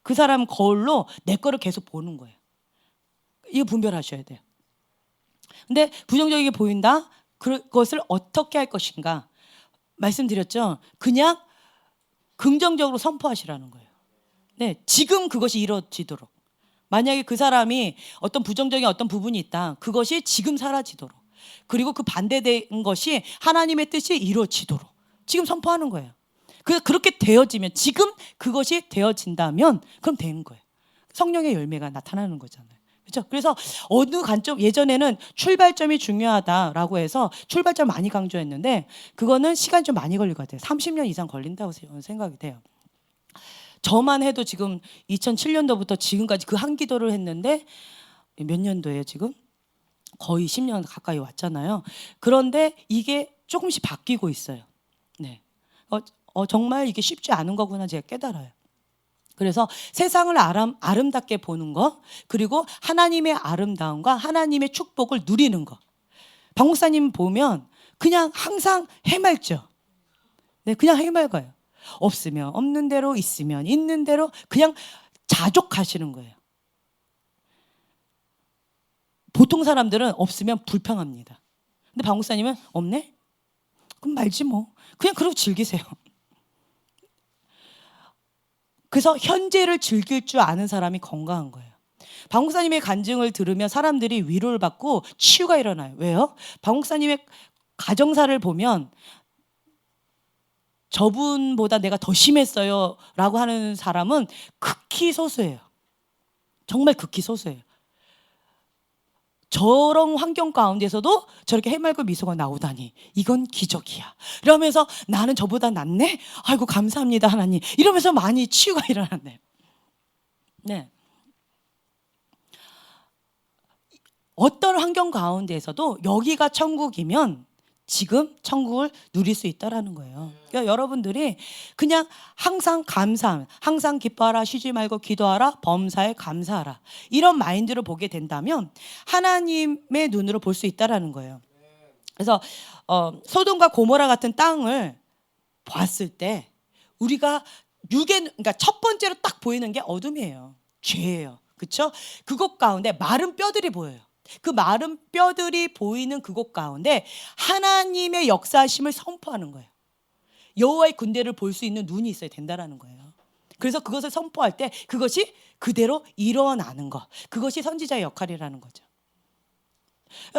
그 사람 거울로 내 거를 계속 보는 거예요. 이거 분별하셔야 돼요. 근데 부정적인 게 보인다, 그것을 어떻게 할 것인가 말씀드렸죠. 그냥 긍정적으로 선포하시라는 거예요. 네, 지금 그것이 이루어지도록. 만약에 그 사람이 어떤 부정적인 어떤 부분이 있다, 그것이 지금 사라지도록, 그리고 그 반대된 것이 하나님의 뜻이 이루어지도록 지금 선포하는 거예요. 그렇게 되어지면, 지금 그것이 되어진다면 그럼 되는 거예요. 성령의 열매가 나타나는 거잖아요. 그렇죠? 그래서 어느 관점, 예전에는 출발점이 중요하다라고 해서 출발점 많이 강조했는데 그거는 시간이 좀 많이 걸릴 것 같아요. 30년 이상 걸린다고 생각이 돼요. 저만 해도 지금 2007년도부터 지금까지 그 한 기도를 했는데 몇 년도예요 지금? 거의 10년 가까이 왔잖아요. 그런데 이게 조금씩 바뀌고 있어요. 네. 정말 이게 쉽지 않은 거구나 제가 깨달아요. 그래서 세상을 아름답게 보는 거, 그리고 하나님의 아름다움과 하나님의 축복을 누리는 거. 박 목사님 보면 그냥 항상 해맑죠. 네, 그냥 해맑아요. 없으면 없는 대로, 있으면 있는 대로 그냥 자족하시는 거예요. 보통 사람들은 없으면 불평합니다. 근데 박 목사님은 없네? 그럼 말지 뭐. 그냥 그러고 즐기세요. 그래서 현재를 즐길 줄 아는 사람이 건강한 거예요. 박 목사님의 간증을 들으면 사람들이 위로를 받고 치유가 일어나요. 왜요? 박 목사님의 가정사를 보면 저분보다 내가 더 심했어요 라고 하는 사람은 극히 소수예요. 정말 극히 소수예요. 저런 환경 가운데서도 저렇게 해맑은 미소가 나오다니 이건 기적이야. 이러면서 나는 저보다 낫네? 아이고 감사합니다 하나님. 이러면서 많이 치유가 일어났네요. 네. 어떤 환경 가운데에서도 여기가 천국이면 지금 천국을 누릴 수 있다라는 거예요. 그러니까 여러분들이 그냥 항상 감사함, 항상 기뻐하라, 쉬지 말고 기도하라, 범사에 감사하라, 이런 마인드로 보게 된다면 하나님의 눈으로 볼 수 있다라는 거예요. 그래서 소돔과 고모라 같은 땅을 봤을 때 우리가 그러니까 첫 번째로 딱 보이는 게 어둠이에요. 죄예요. 그렇죠? 그곳 가운데 마른 뼈들이 보여요. 그 마른 뼈들이 보이는 그곳 가운데 하나님의 역사심을 선포하는 거예요. 여호와의 군대를 볼 수 있는 눈이 있어야 된다라는 거예요. 그래서 그것을 선포할 때 그것이 그대로 일어나는 것, 그것이 선지자의 역할이라는 거죠.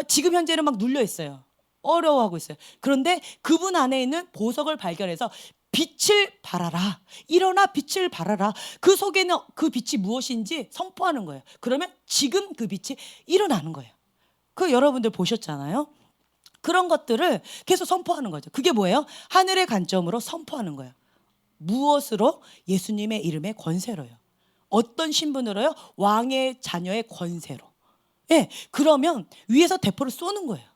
지금 현재는 막 눌려 있어요. 어려워하고 있어요. 그런데 그분 안에 있는 보석을 발견해서 빛을 발하라, 일어나 빛을 발하라, 그 속에는 그 빛이 무엇인지 선포하는 거예요. 그러면 지금 그 빛이 일어나는 거예요. 그 여러분들 보셨잖아요. 그런 것들을 계속 선포하는 거죠. 그게 뭐예요? 하늘의 관점으로 선포하는 거예요. 무엇으로? 예수님의 이름의 권세로요. 어떤 신분으로요? 왕의 자녀의 권세로. 예, 그러면 위에서 대포를 쏘는 거예요.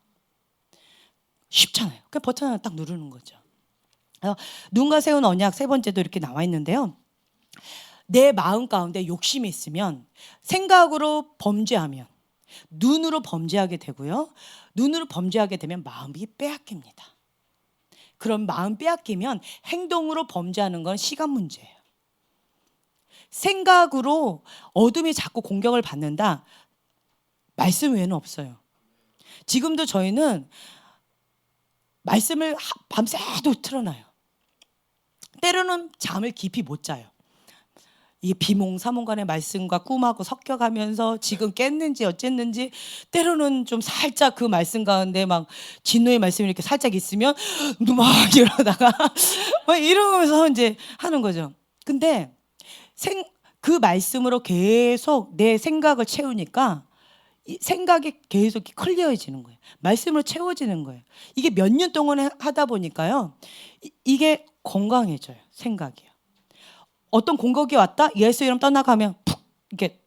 쉽잖아요. 그냥 버튼 하나 딱 누르는 거죠. 누군가 세운 언약 세 번째도 이렇게 나와 있는데요. 내 마음 가운데 욕심이 있으면 생각으로 범죄하면 눈으로 범죄하게 되고요. 눈으로 범죄하게 되면 마음이 빼앗깁니다. 그럼 마음 빼앗기면 행동으로 범죄하는 건 시간 문제예요. 생각으로 어둠이 자꾸 공격을 받는다. 말씀 외에는 없어요. 지금도 저희는 말씀을 밤새도 틀어놔요. 때로는 잠을 깊이 못 자요. 이 비몽사몽간의 말씀과 꿈하고 섞여가면서 지금 깼는지 어쨌는지, 때로는 좀 살짝 그 말씀 가운데 막 진노의 말씀이 이렇게 살짝 있으면 막 이러다가 막 이러면서 이제 하는 거죠. 근데 그 말씀으로 계속 내 생각을 채우니까 이 생각이 계속 클리어해지는 거예요. 말씀으로 채워지는 거예요. 이게 몇 년 동안 하다 보니까요, 이게 건강해져요. 생각이요. 어떤 공격이 왔다, 예수 이름 떠나가면 푹 이렇게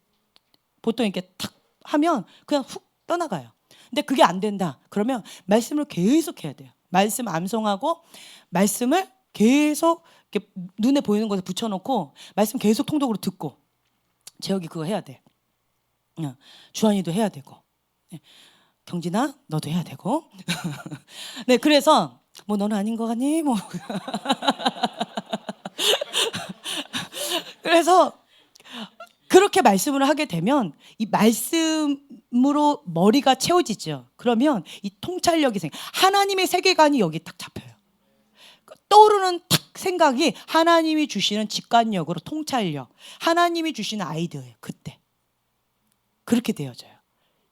보통 이렇게 탁 하면 그냥 훅 떠나가요. 근데 그게 안 된다. 그러면 말씀을 계속 해야 돼요. 말씀 암송하고 말씀을 계속 이렇게 눈에 보이는 곳에 붙여놓고 말씀 계속 통독으로 듣고, 재혁이 그거 해야 돼. 주한이도 해야 되고, 경진아 너도 해야 되고. 네, 그래서 뭐 너는 아닌 거 같니? 뭐 그래서 그렇게 말씀을 하게 되면 이 말씀으로 머리가 채워지죠. 그러면 이 통찰력이 하나님의 세계관이 여기 딱 잡혀요. 떠오르는 탁 생각이 하나님이 주시는 직관력으로 통찰력, 하나님이 주시는 아이디어예요. 그때 그렇게 되어져요.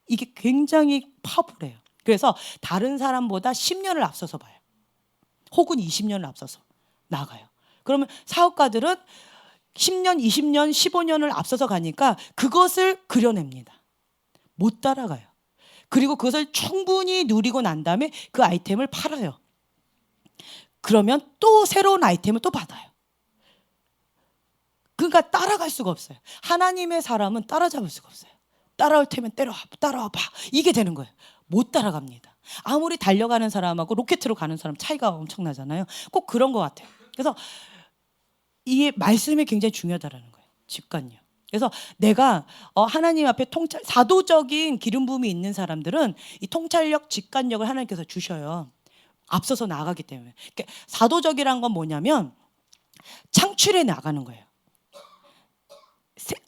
이게 굉장히 파워풀해요. 그래서 다른 사람보다 10년을 앞서서 봐요. 혹은 20년을 앞서서 나가요. 그러면 사업가들은 10년, 20년, 15년을 앞서서 가니까 그것을 그려냅니다. 못 따라가요. 그리고 그것을 충분히 누리고 난 다음에 그 아이템을 팔아요. 그러면 또 새로운 아이템을 또 받아요. 그러니까 따라갈 수가 없어요. 하나님의 사람은 따라잡을 수가 없어요. 따라올 테면 따라와 봐. 이게 되는 거예요. 못 따라갑니다. 아무리 달려가는 사람하고 로켓으로 가는 사람 차이가 엄청나잖아요. 꼭 그런 것 같아요. 그래서 이 말씀이 굉장히 중요하다는 거예요. 직관력. 그래서 내가 하나님 앞에 사도적인 기름 부음이 있는 사람들은 이 통찰력, 직관력을 하나님께서 주셔요. 앞서서 나가기 때문에. 그러니까 사도적이란 건 뭐냐면 창출해 나가는 거예요.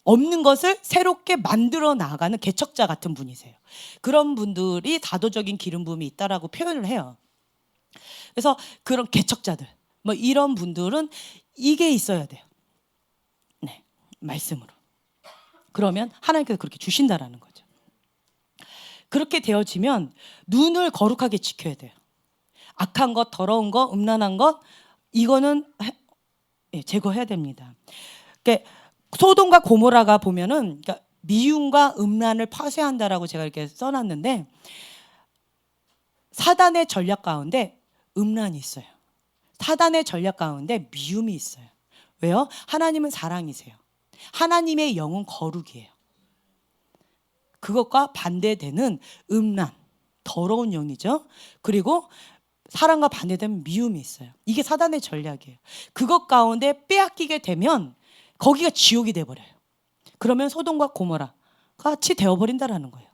없는 것을 새롭게 만들어 나가는 개척자 같은 분이세요. 그런 분들이 사도적인 기름 부음이 있다라고 표현을 해요. 그래서 그런 개척자들, 뭐 이런 분들은 이게 있어야 돼요. 네, 말씀으로. 그러면 하나님께서 그렇게 주신다라는 거죠. 그렇게 되어지면 눈을 거룩하게 지켜야 돼요. 악한 것, 더러운 것, 음란한 것, 이거는 제거해야 됩니다. 그러니까 소돔과 고모라가 보면은, 그러니까 미움과 음란을 파쇄한다라고 제가 이렇게 써놨는데, 사단의 전략 가운데 음란이 있어요. 사단의 전략 가운데 미움이 있어요. 왜요? 하나님은 사랑이세요. 하나님의 영은 거룩이에요. 그것과 반대되는 음란, 더러운 영이죠. 그리고 사랑과 반대되는 미움이 있어요. 이게 사단의 전략이에요. 그것 가운데 빼앗기게 되면 거기가 지옥이 돼버려요. 그러면 소돔과 고모라 같이 되어버린다라는 거예요.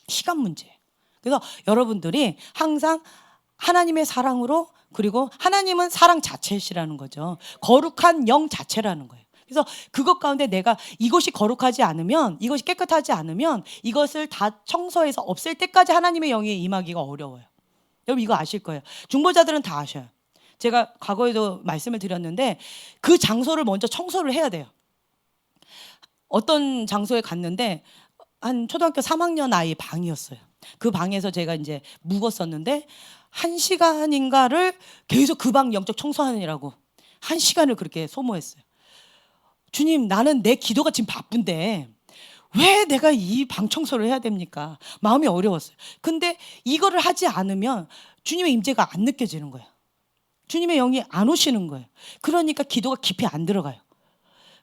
시간 문제예요. 그래서 여러분들이 항상 하나님의 사랑으로, 그리고 하나님은 사랑 자체시라는 거죠. 거룩한 영 자체라는 거예요. 그래서 그것 가운데 내가 이것이 거룩하지 않으면, 이것이 깨끗하지 않으면 이것을 다 청소해서 없앨 때까지 하나님의 영이 임하기가 어려워요. 여러분 이거 아실 거예요. 중보자들은 다 아셔요. 제가 과거에도 말씀을 드렸는데 그 장소를 먼저 청소를 해야 돼요. 어떤 장소에 갔는데 한 초등학교 3학년 아이 방이었어요. 그 방에서 제가 이제 묵었었는데 1시간인가를 계속 그 방 영적 청소하느라고 1시간을 그렇게 소모했어요. 주님, 나는 내 기도가 지금 바쁜데 왜 내가 이 방 청소를 해야 됩니까? 마음이 어려웠어요. 근데 이거를 하지 않으면 주님의 임재가 안 느껴지는 거예요. 주님의 영이 안 오시는 거예요. 그러니까 기도가 깊이 안 들어가요.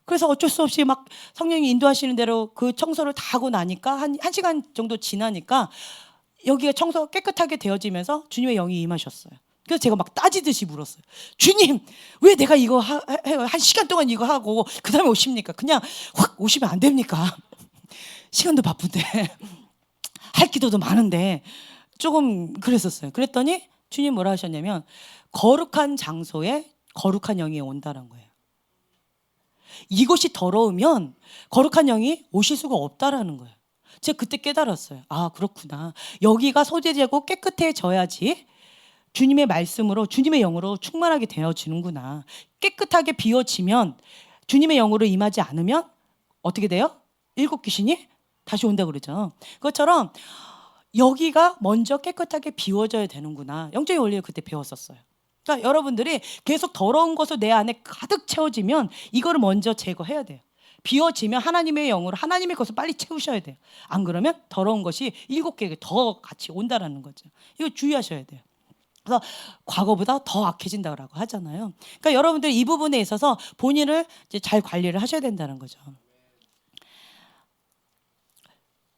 그래서 어쩔 수 없이 막 성령이 인도하시는 대로 그 청소를 다 하고 나니까 한 시간 정도 지나니까 여기가 청소가 깨끗하게 되어지면서 주님의 영이 임하셨어요. 그래서 제가 막 따지듯이 물었어요. 주님, 왜 내가 이거 해요? 한 시간 동안 이거 하고 그 다음에 오십니까? 그냥 확 오시면 안 됩니까? 시간도 바쁜데 할 기도도 많은데 조금 그랬었어요. 그랬더니 주님 뭐라 하셨냐면 거룩한 장소에 거룩한 영이 온다는 거예요. 이곳이 더러우면 거룩한 영이 오실 수가 없다라는 거예요. 제가 그때 깨달았어요. 아, 그렇구나. 여기가 소재되고 깨끗해져야지 주님의 말씀으로 주님의 영으로 충만하게 되어지는구나. 깨끗하게 비워지면 주님의 영으로 임하지 않으면 어떻게 돼요? 일곱 귀신이 다시 온다 그러죠. 그것처럼 여기가 먼저 깨끗하게 비워져야 되는구나. 영적인 원리를 그때 배웠었어요. 그러니까 여러분들이 계속 더러운 것을 내 안에 가득 채워지면 이거를 먼저 제거해야 돼요. 비워지면 하나님의 영으로 하나님의 것을 빨리 채우셔야 돼요. 안 그러면 더러운 것이 7개 더 같이 온다라는 거죠. 이거 주의하셔야 돼요. 그래서 과거보다 더 악해진다고 하잖아요. 그러니까 여러분들 이 부분에 있어서 본인을 이제 잘 관리를 하셔야 된다는 거죠.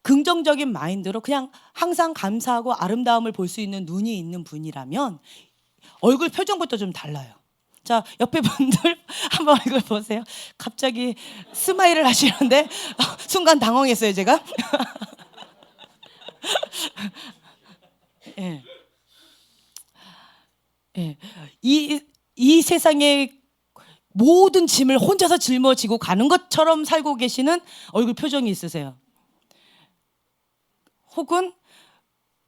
긍정적인 마인드로 그냥 항상 감사하고 아름다움을 볼 수 있는 눈이 있는 분이라면 얼굴 표정부터 좀 달라요. 자, 옆에 분들 한번 얼굴 보세요. 갑자기 스마일을 하시는데 순간 당황했어요, 제가. 예. 예. 이 세상에 모든 짐을 혼자서 짊어지고 가는 것처럼 살고 계시는 얼굴 표정이 있으세요. 혹은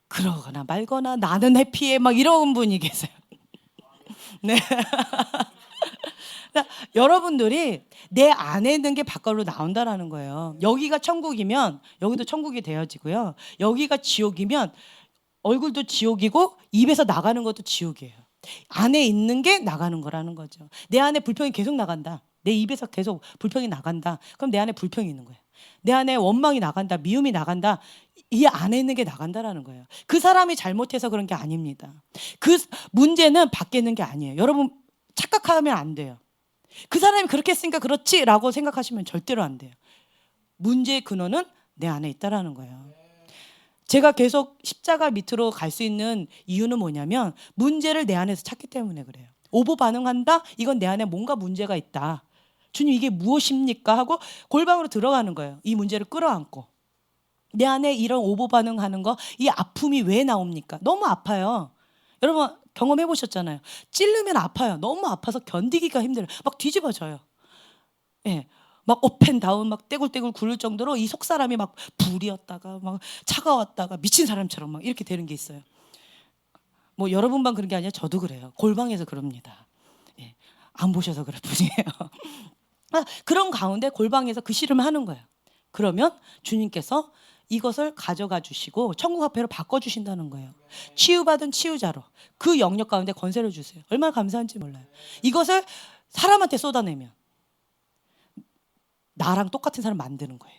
그러거나 말거나 나는 해피해 막 이런 분이 계세요. 네. 그러니까 여러분들이 내 안에 있는 게 바깥으로 나온다라는 거예요. 여기가 천국이면 여기도 천국이 되어지고요. 여기가 지옥이면 얼굴도 지옥이고 입에서 나가는 것도 지옥이에요. 안에 있는 게 나가는 거라는 거죠. 내 안에 불평이 계속 나간다. 내 입에서 계속 불평이 나간다. 그럼 내 안에 불평이 있는 거예요. 내 안에 원망이 나간다. 미움이 나간다. 이 안에 있는 게 나간다라는 거예요. 그 사람이 잘못해서 그런 게 아닙니다. 그 문제는 밖에 있는 게 아니에요. 여러분 착각하면 안 돼요. 그 사람이 그렇게 했으니까 그렇지라고 생각하시면 절대로 안 돼요. 문제의 근원은 내 안에 있다라는 거예요. 제가 계속 십자가 밑으로 갈 수 있는 이유는 뭐냐면 문제를 내 안에서 찾기 때문에 그래요. 오보 반응한다? 이건 내 안에 뭔가 문제가 있다. 주님 이게 무엇입니까? 하고 골방으로 들어가는 거예요. 이 문제를 끌어안고. 내 안에 이런 오보 반응하는 거, 이 아픔이 왜 나옵니까? 너무 아파요. 여러분 경험해 보셨잖아요. 찔르면 아파요. 너무 아파서 견디기가 힘들어요. 막 뒤집어져요. 예. 막 업앤다운 막 떼굴떼굴 굴을 정도로 이 속사람이 막 불이었다가 막 차가웠다가 미친 사람처럼 막 이렇게 되는 게 있어요. 뭐 여러분만 그런 게 아니라 저도 그래요. 골방에서 그럽니다. 예. 안 보셔서 그럴 뿐이에요. 그런 가운데 골방에서 그 씨름을 하는 거예요. 그러면 주님께서 이것을 가져가 주시고 천국 화폐로 바꿔주신다는 거예요. 치유받은 치유자로 그 영역 가운데 권세를 주세요. 얼마나 감사한지 몰라요. 이것을 사람한테 쏟아내면 나랑 똑같은 사람 만드는 거예요.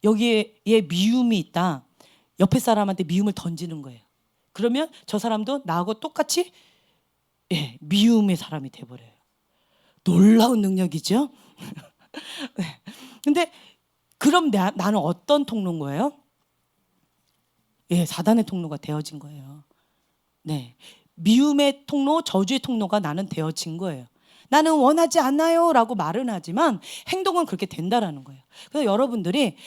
여기에 미움이 있다. 옆에 사람한테 미움을 던지는 거예요. 그러면 저 사람도 나하고 똑같이 미움의 사람이 돼버려요. 놀라운 능력이죠. 네. 근데 그럼 나는 어떤 통로인 거예요? 사단의 통로가 되어진 거예요. 네, 미움의 통로, 저주의 통로가 나는 되어진 거예요. 나는 원하지 않아요 라고 말은 하지만 행동은 그렇게 된다라는 거예요. 그래서 여러분들이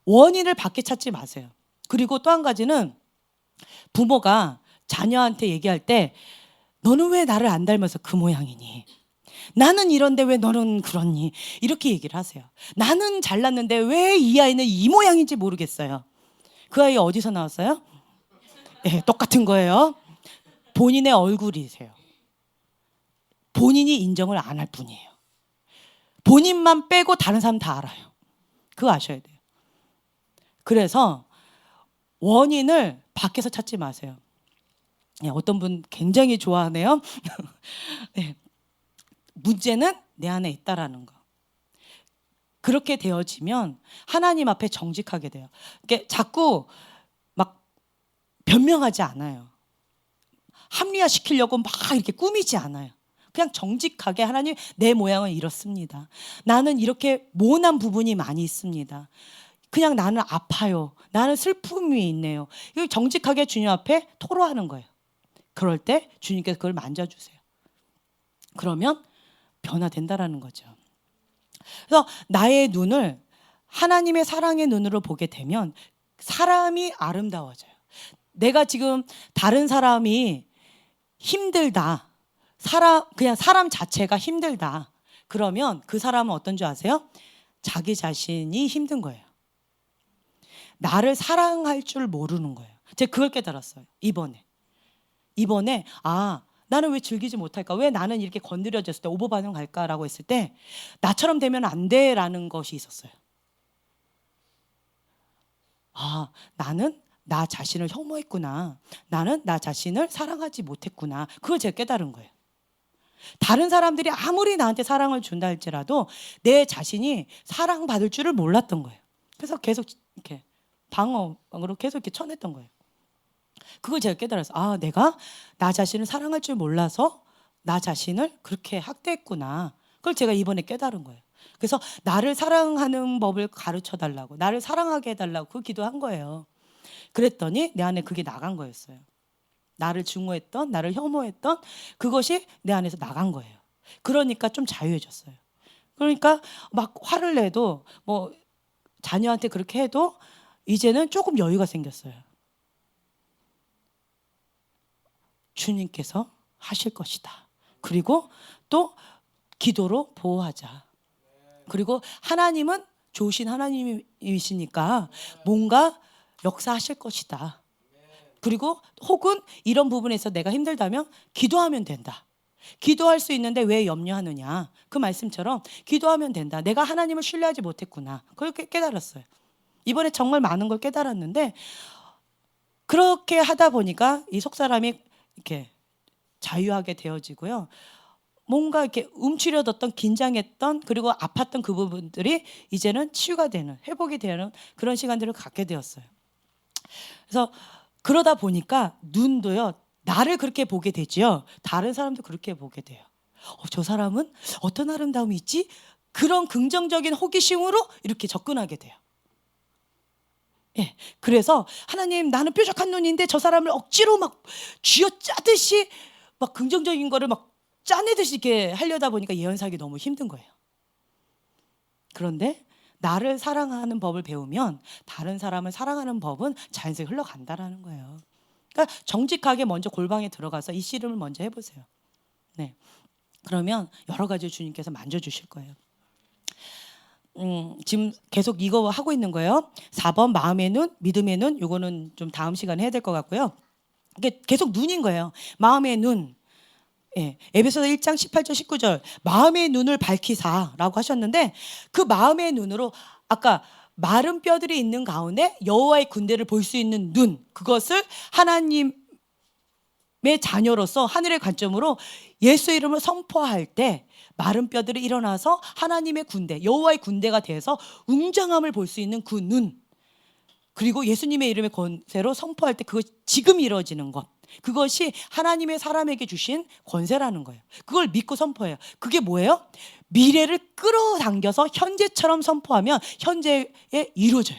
원인을 밖에 찾지 마세요. 그리고 또 한 가지는 부모가 자녀한테 얘기할 때 너는 왜 나를 안 닮아서 그 모양이니? 나는 이런데 왜 너는 그렇니? 이렇게 얘기를 하세요. 나는 잘났는데 왜 이 아이는 이 모양인지 모르겠어요. 그 아이 어디서 나왔어요? 똑같은 거예요. 본인의 얼굴이세요. 본인이 인정을 안 할 뿐이에요. 본인만 빼고 다른 사람 다 알아요. 그거 아셔야 돼요. 그래서 원인을 밖에서 찾지 마세요. 어떤 분 굉장히 좋아하네요. 문제는 내 안에 있다라는 거. 그렇게 되어지면 하나님 앞에 정직하게 돼요. 그러니까 자꾸 막 변명하지 않아요. 합리화시키려고 막 이렇게 꾸미지 않아요. 그냥 정직하게 하나님 내 모양은 이렇습니다. 나는 이렇게 모난 부분이 많이 있습니다. 그냥 나는 아파요. 나는 슬픔이 있네요. 이거 정직하게 주님 앞에 토로하는 거예요. 그럴 때 주님께서 그걸 만져주세요. 그러면 변화된다라는 거죠. 그래서 나의 눈을 하나님의 사랑의 눈으로 보게 되면 사람이 아름다워져요. 내가 지금 다른 사람이 힘들다. 그냥 사람 자체가 힘들다. 그러면 그 사람은 어떤 줄 아세요? 자기 자신이 힘든 거예요. 나를 사랑할 줄 모르는 거예요. 제가 그걸 깨달았어요. 이번에 나는 왜 즐기지 못할까? 왜 나는 이렇게 건드려졌을 때 오버 반응할까라고 했을 때 나처럼 되면 안 돼라는 것이 있었어요. 나는 나 자신을 혐오했구나. 나는 나 자신을 사랑하지 못했구나. 그걸 제가 깨달은 거예요. 다른 사람들이 아무리 나한테 사랑을 준다 할지라도 내 자신이 사랑받을 줄을 몰랐던 거예요. 그래서 계속 이렇게 방어로 계속 이렇게 쳐냈던 거예요. 그걸 제가 깨달았어요. 내가 나 자신을 사랑할 줄 몰라서 나 자신을 그렇게 학대했구나. 그걸 제가 이번에 깨달은 거예요. 그래서 나를 사랑하는 법을 가르쳐 달라고, 나를 사랑하게 해달라고 그 기도한 거예요. 그랬더니 내 안에 그게 나간 거였어요. 나를 증오했던, 나를 혐오했던 그것이 내 안에서 나간 거예요. 그러니까 좀 자유해졌어요. 그러니까 막 화를 내도 뭐 자녀한테 그렇게 해도 이제는 조금 여유가 생겼어요. 주님께서 하실 것이다. 그리고 또 기도로 보호하자. 그리고 하나님은 좋으신 하나님이시니까 뭔가 역사하실 것이다. 그리고 혹은 이런 부분에서 내가 힘들다면 기도하면 된다. 기도할 수 있는데 왜 염려하느냐. 그 말씀처럼 기도하면 된다. 내가 하나님을 신뢰하지 못했구나. 그걸 깨달았어요. 이번에 정말 많은 걸 깨달았는데 그렇게 하다 보니까 이 속사람이 이렇게 자유하게 되어지고요. 뭔가 이렇게 움츠려뒀던 긴장했던 그리고 아팠던 그 부분들이 이제는 치유가 되는 회복이 되는 그런 시간들을 갖게 되었어요. 그래서 그러다 보니까 눈도요. 나를 그렇게 보게 되지요. 다른 사람도 그렇게 보게 돼요. 저 사람은 어떤 아름다움이 있지? 그런 긍정적인 호기심으로 이렇게 접근하게 돼요. 예, 그래서 하나님 나는 뾰족한 눈인데 저 사람을 억지로 막 쥐어짜듯이 막 긍정적인 거를 막 짜내듯이 이렇게 하려다 보니까 예언사하기 너무 힘든 거예요. 그런데 나를 사랑하는 법을 배우면 다른 사람을 사랑하는 법은 자연스럽게 흘러간다라는 거예요. 그러니까 정직하게 먼저 골방에 들어가서 이 씨름을 먼저 해보세요. 네, 그러면 여러 가지 주님께서 만져주실 거예요. 지금 계속 이거 하고 있는 거예요. 4번 마음의 눈, 믿음의 눈. 이거는 좀 다음 시간에 해야 될 것 같고요. 이게 계속 눈인 거예요. 마음의 눈. 예, 에베소서 1장 18절 19절 마음의 눈을 밝히사라고 하셨는데 그 마음의 눈으로 아까 마른 뼈들이 있는 가운데 여호와의 군대를 볼 수 있는 눈, 그것을 하나님의 자녀로서 하늘의 관점으로 예수 이름을 선포할 때 마른 뼈들이 일어나서 하나님의 군대, 여호와의 군대가 돼서 웅장함을 볼 수 있는 그 눈, 그리고 예수님의 이름의 권세로 선포할 때 그것이 지금 이루어지는 것, 그것이 하나님의 사람에게 주신 권세라는 거예요. 그걸 믿고 선포해요. 그게 뭐예요? 미래를 끌어당겨서 현재처럼 선포하면 현재에 이루어져요.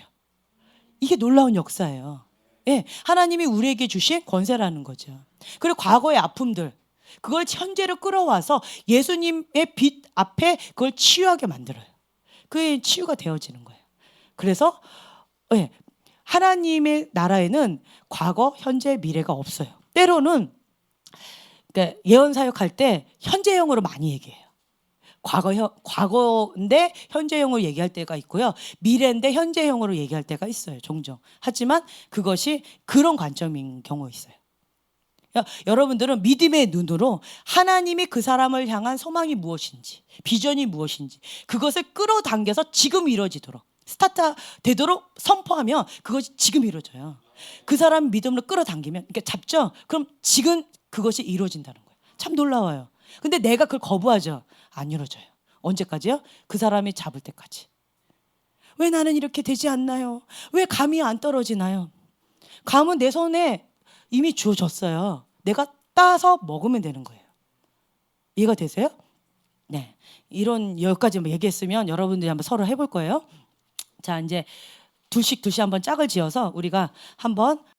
이게 놀라운 역사예요. 예, 하나님이 우리에게 주신 권세라는 거죠. 그리고 과거의 아픔들, 그걸 현재로 끌어와서 예수님의 빛 앞에 그걸 치유하게 만들어요. 그게 치유가 되어지는 거예요. 그래서 예, 하나님의 나라에는 과거, 현재, 미래가 없어요. 때로는 그러니까 예언 사역할 때 현재형으로 많이 얘기해요. 과거인데 현재형으로 얘기할 때가 있고요. 미래인데 현재형으로 얘기할 때가 있어요. 종종. 하지만 그것이 그런 관점인 경우 있어요. 여러분들은 믿음의 눈으로 하나님이 그 사람을 향한 소망이 무엇인지, 비전이 무엇인지 그것을 끌어당겨서 지금 이루어지도록 스타트 되도록 선포하면 그것이 지금 이루어져요. 그 사람 믿음으로 끌어당기면 이렇게 잡죠. 그럼 지금 그것이 이루어진다는 거예요. 참 놀라워요. 근데 내가 그걸 거부하죠. 안 이루어져요. 언제까지요? 그 사람이 잡을 때까지. 왜 나는 이렇게 되지 않나요? 왜 감이 안 떨어지나요? 감은 내 손에 이미 주어졌어요. 내가 따서 먹으면 되는 거예요. 이해가 되세요? 네. 이런 여기까지 얘기했으면 여러분들이 한번 서로 해볼 거예요. 자, 이제 둘씩 한번 짝을 지어서 우리가 한번